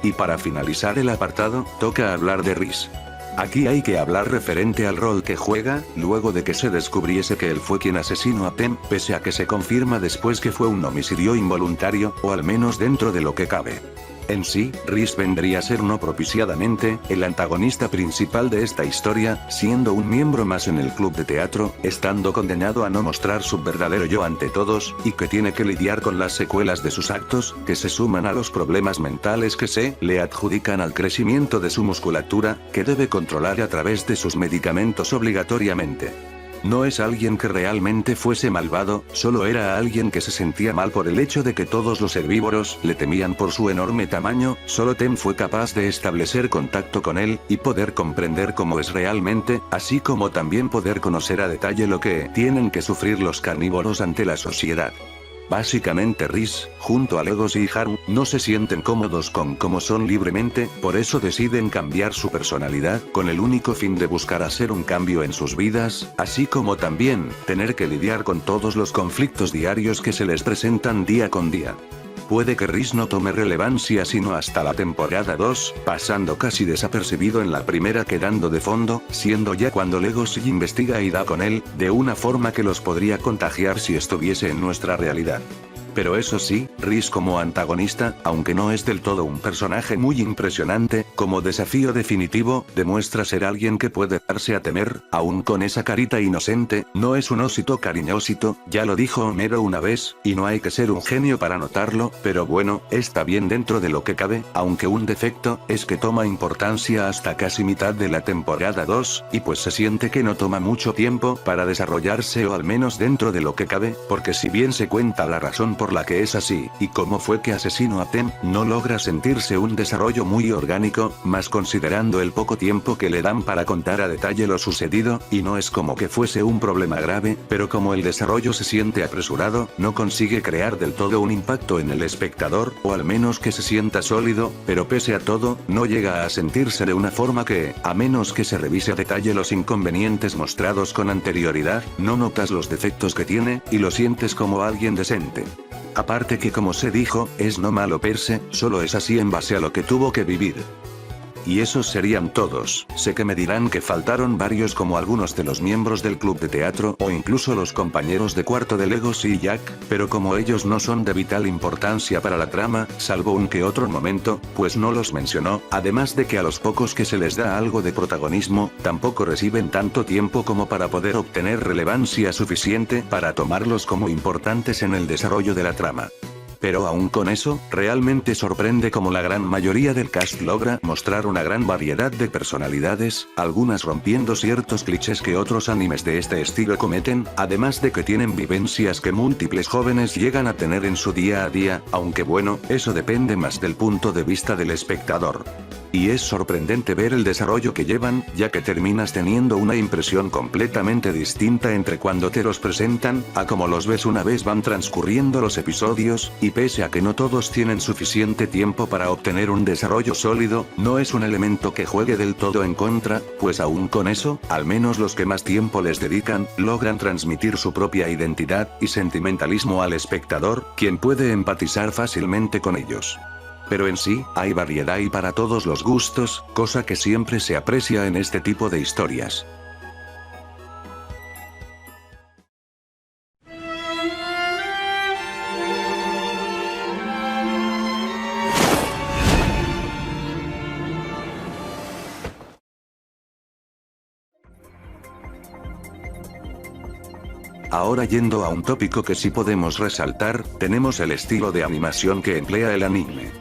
Y para finalizar el apartado, toca hablar de Rhys. Aquí hay que hablar referente al rol que juega, luego de que se descubriese que él fue quien asesinó a Tem, pese a que se confirma después que fue un homicidio involuntario, o al menos dentro de lo que cabe. En sí, Rhys vendría a ser no propiciadamente, el antagonista principal de esta historia, siendo un miembro más en el club de teatro, estando condenado a no mostrar su verdadero yo ante todos, y que tiene que lidiar con las secuelas de sus actos, que se suman a los problemas mentales que se le adjudican al crecimiento de su musculatura, que debe controlar a través de sus medicamentos obligatoriamente. No es alguien que realmente fuese malvado, solo era alguien que se sentía mal por el hecho de que todos los herbívoros le temían por su enorme tamaño, solo Tem fue capaz de establecer contacto con él, y poder comprender cómo es realmente, así como también poder conocer a detalle lo que tienen que sufrir los carnívoros ante la sociedad. Básicamente Rhys, junto a Legos y Haru, no se sienten cómodos con cómo son libremente, por eso deciden cambiar su personalidad, con el único fin de buscar hacer un cambio en sus vidas, así como también, tener que lidiar con todos los conflictos diarios que se les presentan día con día. Puede que Rhys no tome relevancia sino hasta la temporada 2, pasando casi desapercibido en la primera quedando de fondo, siendo ya cuando Legos investiga y da con él, de una forma que los podría contagiar si estuviese en nuestra realidad. Pero eso sí, Rhys como antagonista, aunque no es del todo un personaje muy impresionante, como desafío definitivo, demuestra ser alguien que puede darse a temer, aún con esa carita inocente, no es un osito cariñosito, ya lo dijo Homero una vez, y no hay que ser un genio para notarlo, pero bueno, está bien dentro de lo que cabe, aunque un defecto, es que toma importancia hasta casi mitad de la temporada 2, y pues se siente que no toma mucho tiempo para desarrollarse o al menos dentro de lo que cabe, porque si bien se cuenta la razón por la que es así, y cómo fue que asesinó a Tem, no logra sentirse un desarrollo muy orgánico, más considerando el poco tiempo que le dan para contar a detalle lo sucedido, y no es como que fuese un problema grave, pero como el desarrollo se siente apresurado, no consigue crear del todo un impacto en el espectador, o al menos que se sienta sólido, pero pese a todo, no llega a sentirse de una forma que, a menos que se revise a detalle los inconvenientes mostrados con anterioridad, no notas los defectos que tiene, y lo sientes como alguien decente. Aparte que como se dijo, es no malo per se, solo es así en base a lo que tuvo que vivir. Y esos serían todos. Sé que me dirán que faltaron varios como algunos de los miembros del club de teatro o incluso los compañeros de cuarto de Legos y Jack, pero como ellos no son de vital importancia para la trama, salvo un que otro momento, pues no los mencionó, además de que a los pocos que se les da algo de protagonismo, tampoco reciben tanto tiempo como para poder obtener relevancia suficiente para tomarlos como importantes en el desarrollo de la trama. Pero aún con eso, realmente sorprende como la gran mayoría del cast logra mostrar una gran variedad de personalidades, algunas rompiendo ciertos clichés que otros animes de este estilo cometen, además de que tienen vivencias que múltiples jóvenes llegan a tener en su día a día, aunque bueno, eso depende más del punto de vista del espectador. Y es sorprendente ver el desarrollo que llevan, ya que terminas teniendo una impresión completamente distinta entre cuando te los presentan, a como los ves una vez van transcurriendo los episodios, y pese a que no todos tienen suficiente tiempo para obtener un desarrollo sólido, no es un elemento que juegue del todo en contra, pues aún con eso, al menos los que más tiempo les dedican, logran transmitir su propia identidad y sentimentalismo al espectador, quien puede empatizar fácilmente con ellos. Pero en sí, hay variedad y para todos los gustos, cosa que siempre se aprecia en este tipo de historias. Ahora yendo a un tópico que sí podemos resaltar, tenemos el estilo de animación que emplea el anime.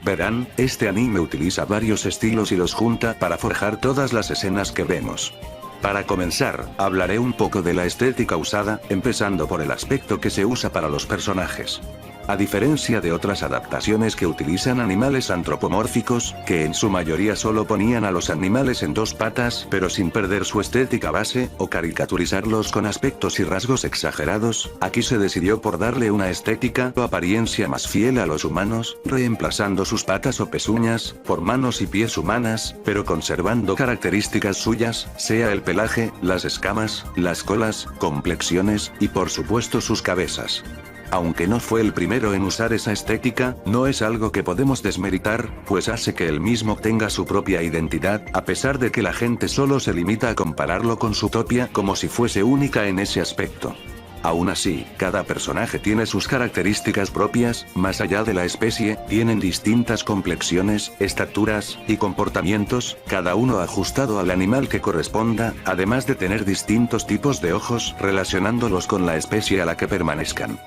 Verán, este anime utiliza varios estilos y los junta para forjar todas las escenas que vemos. Para comenzar, hablaré un poco de la estética usada, empezando por el aspecto que se usa para los personajes. A diferencia de otras adaptaciones que utilizan animales antropomórficos, que en su mayoría solo ponían a los animales en dos patas pero sin perder su estética base, o caricaturizarlos con aspectos y rasgos exagerados, aquí se decidió por darle una estética o apariencia más fiel a los humanos, reemplazando sus patas o pezuñas, por manos y pies humanas, pero conservando características suyas, sea el pelaje, las escamas, las colas, complexiones, y por supuesto sus cabezas. Aunque no fue el primero en usar esa estética, no es algo que podemos desmeritar, pues hace que él mismo tenga su propia identidad, a pesar de que la gente solo se limita a compararlo con Zootopia como si fuese única en ese aspecto. Aún así, cada personaje tiene sus características propias, más allá de la especie, tienen distintas complexiones, estaturas, y comportamientos, cada uno ajustado al animal que corresponda, además de tener distintos tipos de ojos, relacionándolos con la especie a la que permanezcan.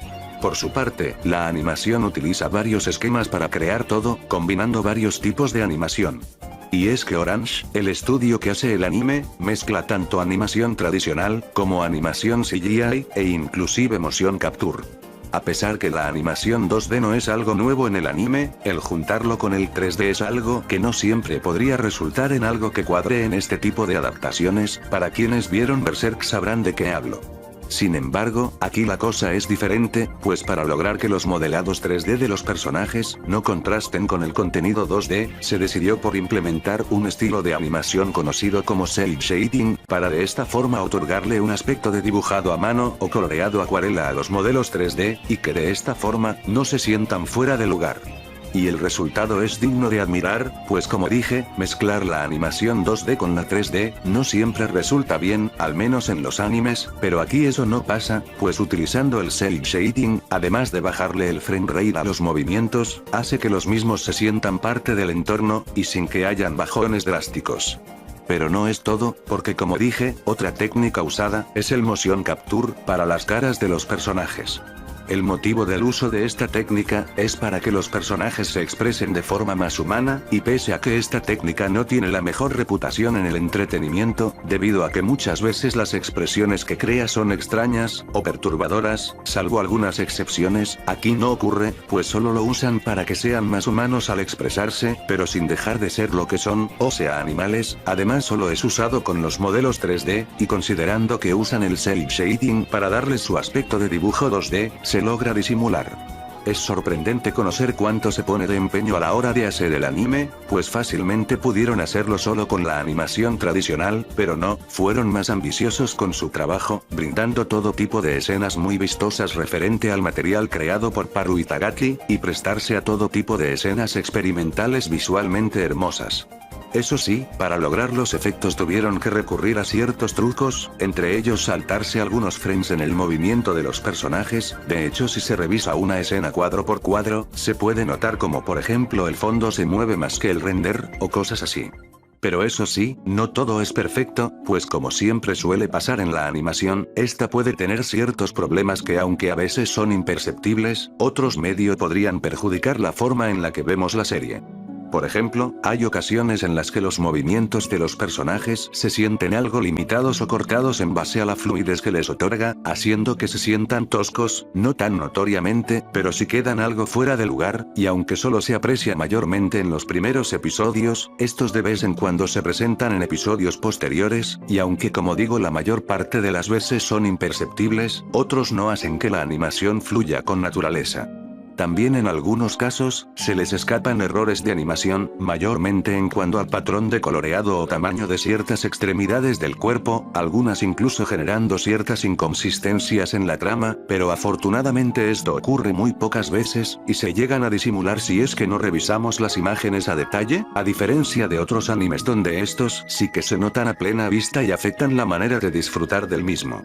Por su parte, la animación utiliza varios esquemas para crear todo, combinando varios tipos de animación. Y es que Orange, el estudio que hace el anime, mezcla tanto animación tradicional, como animación CGI, e inclusive motion capture. A pesar que la animación 2D no es algo nuevo en el anime, el juntarlo con el 3D es algo que no siempre podría resultar en algo que cuadre en este tipo de adaptaciones, para quienes vieron Berserk sabrán de qué hablo. Sin embargo, aquí la cosa es diferente, pues para lograr que los modelados 3D de los personajes no contrasten con el contenido 2D, se decidió por implementar un estilo de animación conocido como cel shading, para de esta forma otorgarle un aspecto de dibujado a mano o coloreado acuarela a los modelos 3D, y que de esta forma no se sientan fuera de lugar. Y el resultado es digno de admirar, pues como dije, mezclar la animación 2D con la 3D, no siempre resulta bien, al menos en los animes, pero aquí eso no pasa, pues utilizando el cel shading, además de bajarle el frame rate a los movimientos, hace que los mismos se sientan parte del entorno, y sin que hayan bajones drásticos. Pero no es todo, porque como dije, otra técnica usada, es el motion capture, para las caras de los personajes. El motivo del uso de esta técnica, es para que los personajes se expresen de forma más humana, y pese a que esta técnica no tiene la mejor reputación en el entretenimiento, debido a que muchas veces las expresiones que crea son extrañas, o perturbadoras, salvo algunas excepciones, aquí no ocurre, pues solo lo usan para que sean más humanos al expresarse, pero sin dejar de ser lo que son, o sea animales, además solo es usado con los modelos 3D, y considerando que usan el cel shading para darles su aspecto de dibujo 2D, se logra disimular. Es sorprendente conocer cuánto se pone de empeño a la hora de hacer el anime, pues fácilmente pudieron hacerlo solo con la animación tradicional, pero no, fueron más ambiciosos con su trabajo, brindando todo tipo de escenas muy vistosas referente al material creado por Paru Itagaki, y prestarse a todo tipo de escenas experimentales visualmente hermosas. Eso sí, para lograr los efectos tuvieron que recurrir a ciertos trucos, entre ellos saltarse algunos frames en el movimiento de los personajes. De hecho, si se revisa una escena cuadro por cuadro, se puede notar como por ejemplo el fondo se mueve más que el render, o cosas así. Pero eso sí, no todo es perfecto, pues como siempre suele pasar en la animación, esta puede tener ciertos problemas que aunque a veces son imperceptibles, otros medio podrían perjudicar la forma en la que vemos la serie. Por ejemplo, hay ocasiones en las que los movimientos de los personajes se sienten algo limitados o cortados en base a la fluidez que les otorga, haciendo que se sientan toscos, no tan notoriamente, pero sí quedan algo fuera de lugar, y aunque solo se aprecia mayormente en los primeros episodios, estos de vez en cuando se presentan en episodios posteriores, y aunque como digo la mayor parte de las veces son imperceptibles, otros no hacen que la animación fluya con naturaleza. También en algunos casos, se les escapan errores de animación, mayormente en cuanto al patrón de coloreado o tamaño de ciertas extremidades del cuerpo, algunas incluso generando ciertas inconsistencias en la trama, pero afortunadamente esto ocurre muy pocas veces, y se llegan a disimular si es que no revisamos las imágenes a detalle, a diferencia de otros animes donde estos sí que se notan a plena vista y afectan la manera de disfrutar del mismo.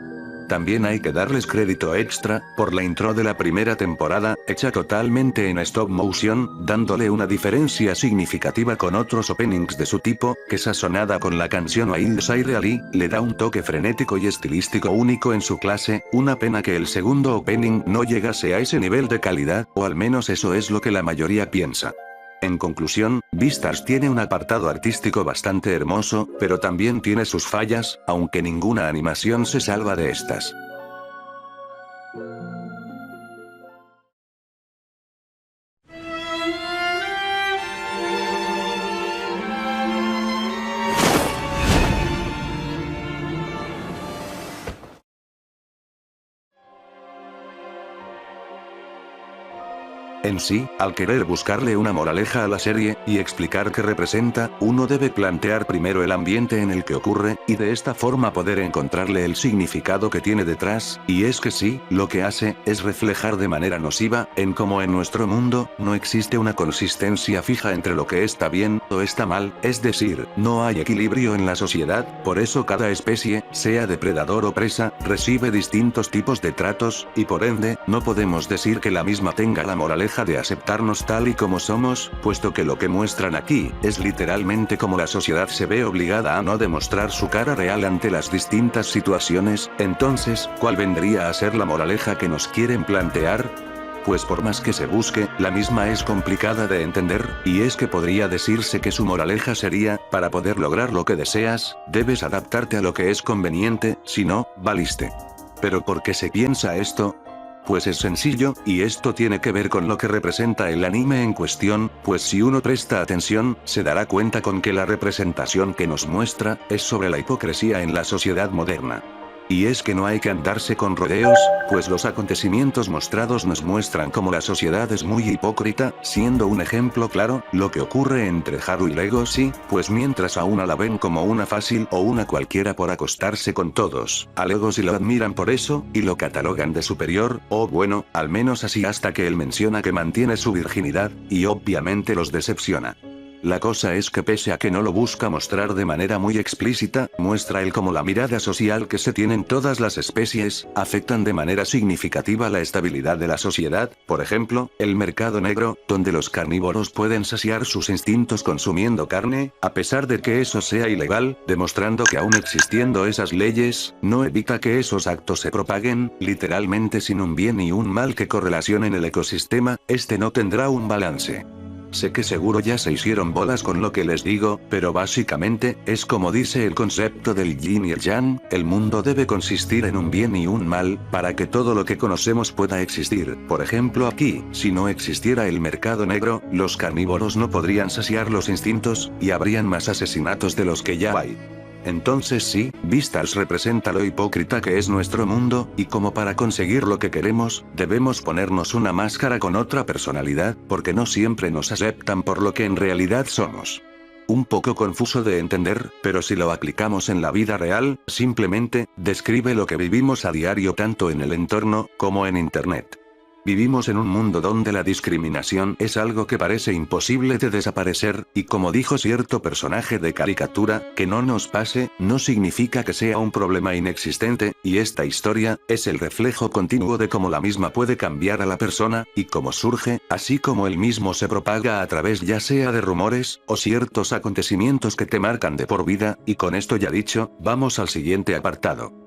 También hay que darles crédito extra, por la intro de la primera temporada, hecha totalmente en stop motion, dándole una diferencia significativa con otros openings de su tipo, que sazonada con la canción Wild Side Ali, le da un toque frenético y estilístico único en su clase. Una pena que el segundo opening no llegase a ese nivel de calidad, o al menos eso es lo que la mayoría piensa. En conclusión, Beastars tiene un apartado artístico bastante hermoso, pero también tiene sus fallas, aunque ninguna animación se salva de estas. En sí, al querer buscarle una moraleja a la serie, y explicar qué representa, uno debe plantear primero el ambiente en el que ocurre, y de esta forma poder encontrarle el significado que tiene detrás, y es que sí, lo que hace, es reflejar de manera nociva, en cómo en nuestro mundo, no existe una consistencia fija entre lo que está bien, o está mal, es decir, no hay equilibrio en la sociedad, por eso cada especie, sea depredador o presa, recibe distintos tipos de tratos, y por ende, no podemos decir que la misma tenga la moraleja de aceptarnos tal y como somos, puesto que lo que muestran aquí, es literalmente como la sociedad se ve obligada a no demostrar su cara real ante las distintas situaciones. Entonces, ¿cuál vendría a ser la moraleja que nos quieren plantear? Pues por más que se busque, la misma es complicada de entender, y es que podría decirse que su moraleja sería, para poder lograr lo que deseas, debes adaptarte a lo que es conveniente, si no, valiste. ¿Pero por qué se piensa esto? Pues es sencillo, y esto tiene que ver con lo que representa el anime en cuestión, pues si uno presta atención, se dará cuenta con que la representación que nos muestra, es sobre la hipocresía en la sociedad moderna. Y es que no hay que andarse con rodeos, pues los acontecimientos mostrados nos muestran cómo la sociedad es muy hipócrita, siendo un ejemplo claro, lo que ocurre entre Haru y Legoshi, pues mientras a una la ven como una fácil o una cualquiera por acostarse con todos, a Legoshi lo admiran por eso, y lo catalogan de superior, o bueno, al menos así hasta que él menciona que mantiene su virginidad, y obviamente los decepciona. La cosa es que pese a que no lo busca mostrar de manera muy explícita, muestra él como la mirada social que se tienen todas las especies, afectan de manera significativa la estabilidad de la sociedad, por ejemplo, el mercado negro, donde los carnívoros pueden saciar sus instintos consumiendo carne, a pesar de que eso sea ilegal, demostrando que aún existiendo esas leyes, no evita que esos actos se propaguen, literalmente sin un bien y un mal que correlacionen el ecosistema, este no tendrá un balance. Sé que seguro ya se hicieron bolas con lo que les digo, pero básicamente, es como dice el concepto del yin y el yang, el mundo debe consistir en un bien y un mal, para que todo lo que conocemos pueda existir. Por ejemplo aquí, si no existiera el mercado negro, los carnívoros no podrían saciar los instintos, y habrían más asesinatos de los que ya hay. Entonces sí, Beastars representa lo hipócrita que es nuestro mundo, y como para conseguir lo que queremos, debemos ponernos una máscara con otra personalidad, porque no siempre nos aceptan por lo que en realidad somos. Un poco confuso de entender, pero si lo aplicamos en la vida real, simplemente, describe lo que vivimos a diario tanto en el entorno, como en internet. Vivimos en un mundo donde la discriminación es algo que parece imposible de desaparecer, y como dijo cierto personaje de caricatura, que no nos pase, no significa que sea un problema inexistente, y esta historia, es el reflejo continuo de cómo la misma puede cambiar a la persona, y cómo surge, así como el mismo se propaga a través ya sea de rumores, o ciertos acontecimientos que te marcan de por vida, y con esto ya dicho, vamos al siguiente apartado.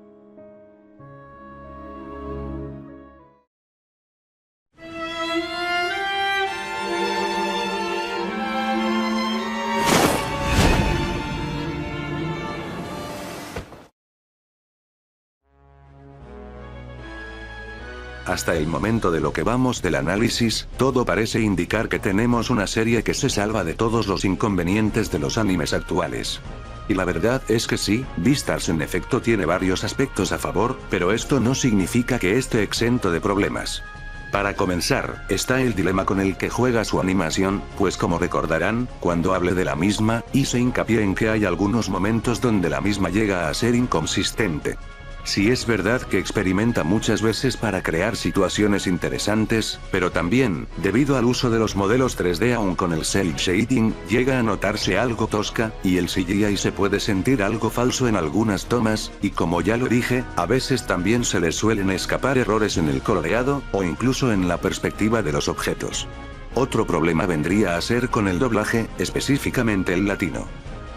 Hasta el momento de lo que vamos del análisis, todo parece indicar que tenemos una serie que se salva de todos los inconvenientes de los animes actuales. Y la verdad es que sí, Beastars en efecto tiene varios aspectos a favor, pero esto no significa que esté exento de problemas. Para comenzar, está el dilema con el que juega su animación, pues como recordarán, cuando hablé de la misma, hice hincapié en que hay algunos momentos donde la misma llega a ser inconsistente. Sí es verdad que experimenta muchas veces para crear situaciones interesantes, pero también, debido al uso de los modelos 3D aún con el cel shading, llega a notarse algo tosca, y el CGI se puede sentir algo falso en algunas tomas, y como ya lo dije, a veces también se les suelen escapar errores en el coloreado, o incluso en la perspectiva de los objetos. Otro problema vendría a ser con el doblaje, específicamente el latino.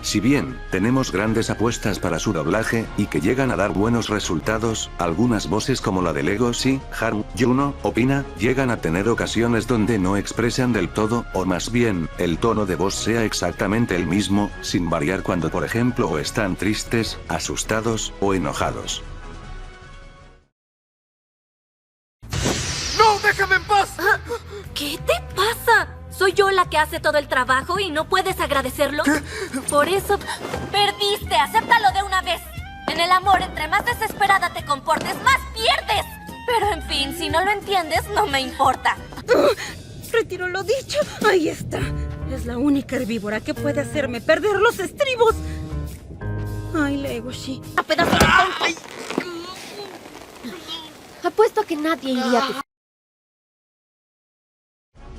Si bien, tenemos grandes apuestas para su doblaje, y que llegan a dar buenos resultados, algunas voces como la de Legoshi, Haru, Yuno, Opina, llegan a tener ocasiones donde no expresan del todo, o más bien, el tono de voz sea exactamente el mismo, sin variar cuando por ejemplo o están tristes, asustados, o enojados. ¡No, déjame en paz! ¿Qué te pasa? ¿Soy yo la que hace todo el trabajo y no puedes agradecerlo? ¿Qué? Por eso... ¡Perdiste! ¡Acéptalo de una vez! En el amor, entre más desesperada te comportes, más pierdes. Pero en fin, si no lo entiendes, no me importa. Retiro lo dicho. Ahí está. Es la única herbívora que puede hacerme perder los estribos. Ay, Legoshi. ¡A pedazo de tonto! Apuesto a que nadie iría a tu...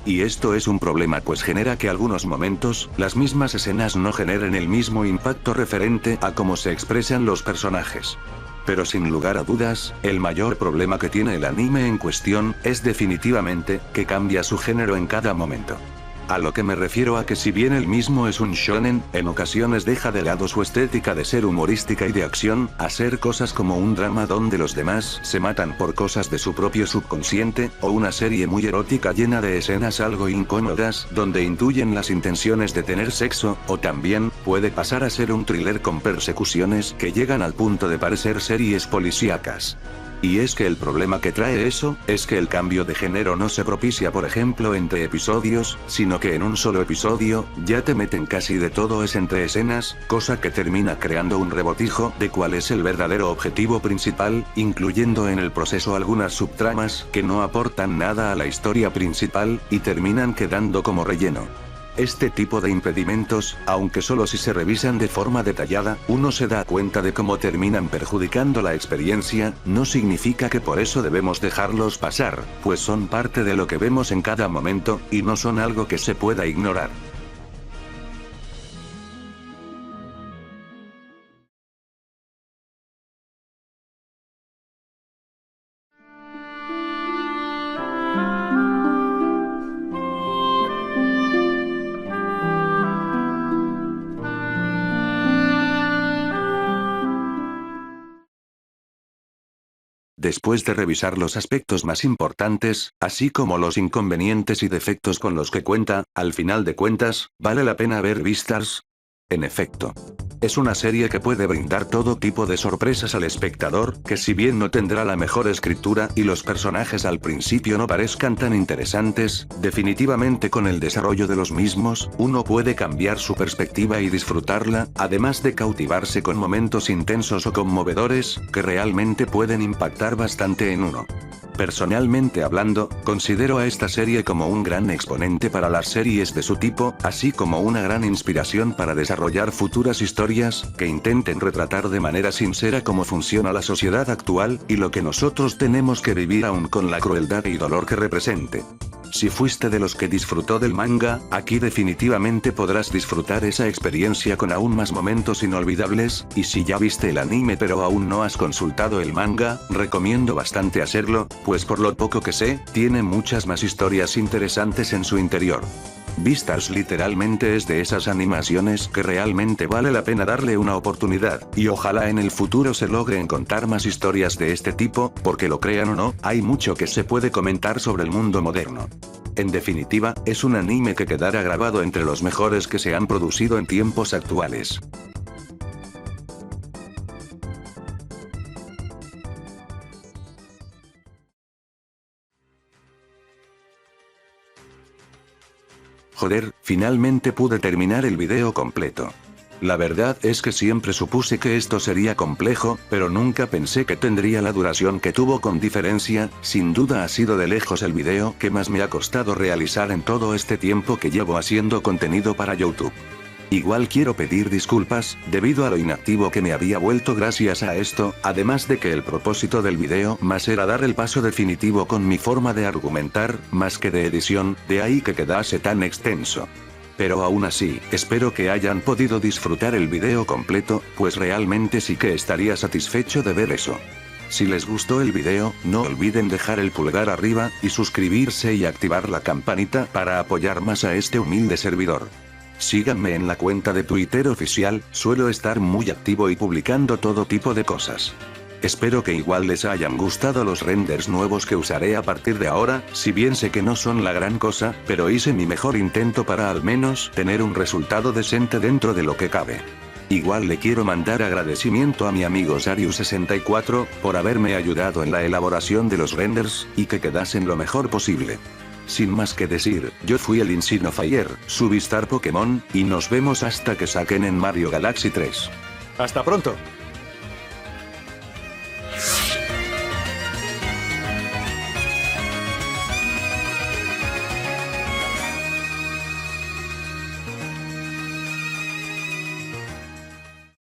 Y esto es un problema, pues genera que algunos momentos, las mismas escenas no generen el mismo impacto referente a cómo se expresan los personajes. Pero sin lugar a dudas, el mayor problema que tiene el anime en cuestión es definitivamente que cambia su género en cada momento. A lo que me refiero a que si bien el mismo es un shonen, en ocasiones deja de lado su estética de ser humorística y de acción, a ser cosas como un drama donde los demás se matan por cosas de su propio subconsciente, o una serie muy erótica llena de escenas algo incómodas, donde intuyen las intenciones de tener sexo, o también, puede pasar a ser un thriller con persecuciones que llegan al punto de parecer series policíacas. Y es que el problema que trae eso, es que el cambio de género no se propicia por ejemplo entre episodios, sino que en un solo episodio, ya te meten casi de todo es entre escenas, cosa que termina creando un rebotijo de cuál es el verdadero objetivo principal, incluyendo en el proceso algunas subtramas que no aportan nada a la historia principal, y terminan quedando como relleno. Este tipo de impedimentos, aunque solo si se revisan de forma detallada, uno se da cuenta de cómo terminan perjudicando la experiencia, no significa que por eso debemos dejarlos pasar, pues son parte de lo que vemos en cada momento, y no son algo que se pueda ignorar. Después de revisar los aspectos más importantes, así como los inconvenientes y defectos con los que cuenta, al final de cuentas, ¿vale la pena ver Beastars? En efecto. Es una serie que puede brindar todo tipo de sorpresas al espectador, que si bien no tendrá la mejor escritura y los personajes al principio no parezcan tan interesantes, definitivamente con el desarrollo de los mismos, uno puede cambiar su perspectiva y disfrutarla, además de cautivarse con momentos intensos o conmovedores, que realmente pueden impactar bastante en uno. Personalmente hablando, considero a esta serie como un gran exponente para las series de su tipo, así como una gran inspiración para desarrollar futuras historias, que intenten retratar de manera sincera cómo funciona la sociedad actual, y lo que nosotros tenemos que vivir aún con la crueldad y dolor que represente. Si fuiste de los que disfrutó del manga, aquí definitivamente podrás disfrutar esa experiencia con aún más momentos inolvidables, y si ya viste el anime pero aún no has consultado el manga, recomiendo bastante hacerlo, pues por lo poco que sé, tiene muchas más historias interesantes en su interior. Beastars literalmente es de esas animaciones que realmente vale la pena darle una oportunidad, y ojalá en el futuro se logren contar más historias de este tipo, porque lo crean o no, hay mucho que se puede comentar sobre el mundo moderno. En definitiva, es un anime que quedará grabado entre los mejores que se han producido en tiempos actuales. Joder, finalmente pude terminar el video completo. La verdad es que siempre supuse que esto sería complejo, pero nunca pensé que tendría la duración que tuvo. Con diferencia, sin duda ha sido de lejos el video que más me ha costado realizar en todo este tiempo que llevo haciendo contenido para YouTube. Igual quiero pedir disculpas, debido a lo inactivo que me había vuelto gracias a esto, además de que el propósito del video más era dar el paso definitivo con mi forma de argumentar, más que de edición, de ahí que quedase tan extenso. Pero aún así, espero que hayan podido disfrutar el video completo, pues realmente sí que estaría satisfecho de ver eso. Si les gustó el video, no olviden dejar el pulgar arriba, y suscribirse y activar la campanita para apoyar más a este humilde servidor. Síganme en la cuenta de Twitter oficial, suelo estar muy activo y publicando todo tipo de cosas. Espero que igual les hayan gustado los renders nuevos que usaré a partir de ahora, si bien sé que no son la gran cosa, pero hice mi mejor intento para al menos tener un resultado decente dentro de lo que cabe. Igual le quiero mandar agradecimiento a mi amigo Sarius64, por haberme ayudado en la elaboración de los renders, y que quedasen lo mejor posible. Sin más que decir, yo fui el Insinofire, su Vistar Pokémon, y nos vemos hasta que saquen en Mario Galaxy 3. ¡Hasta pronto!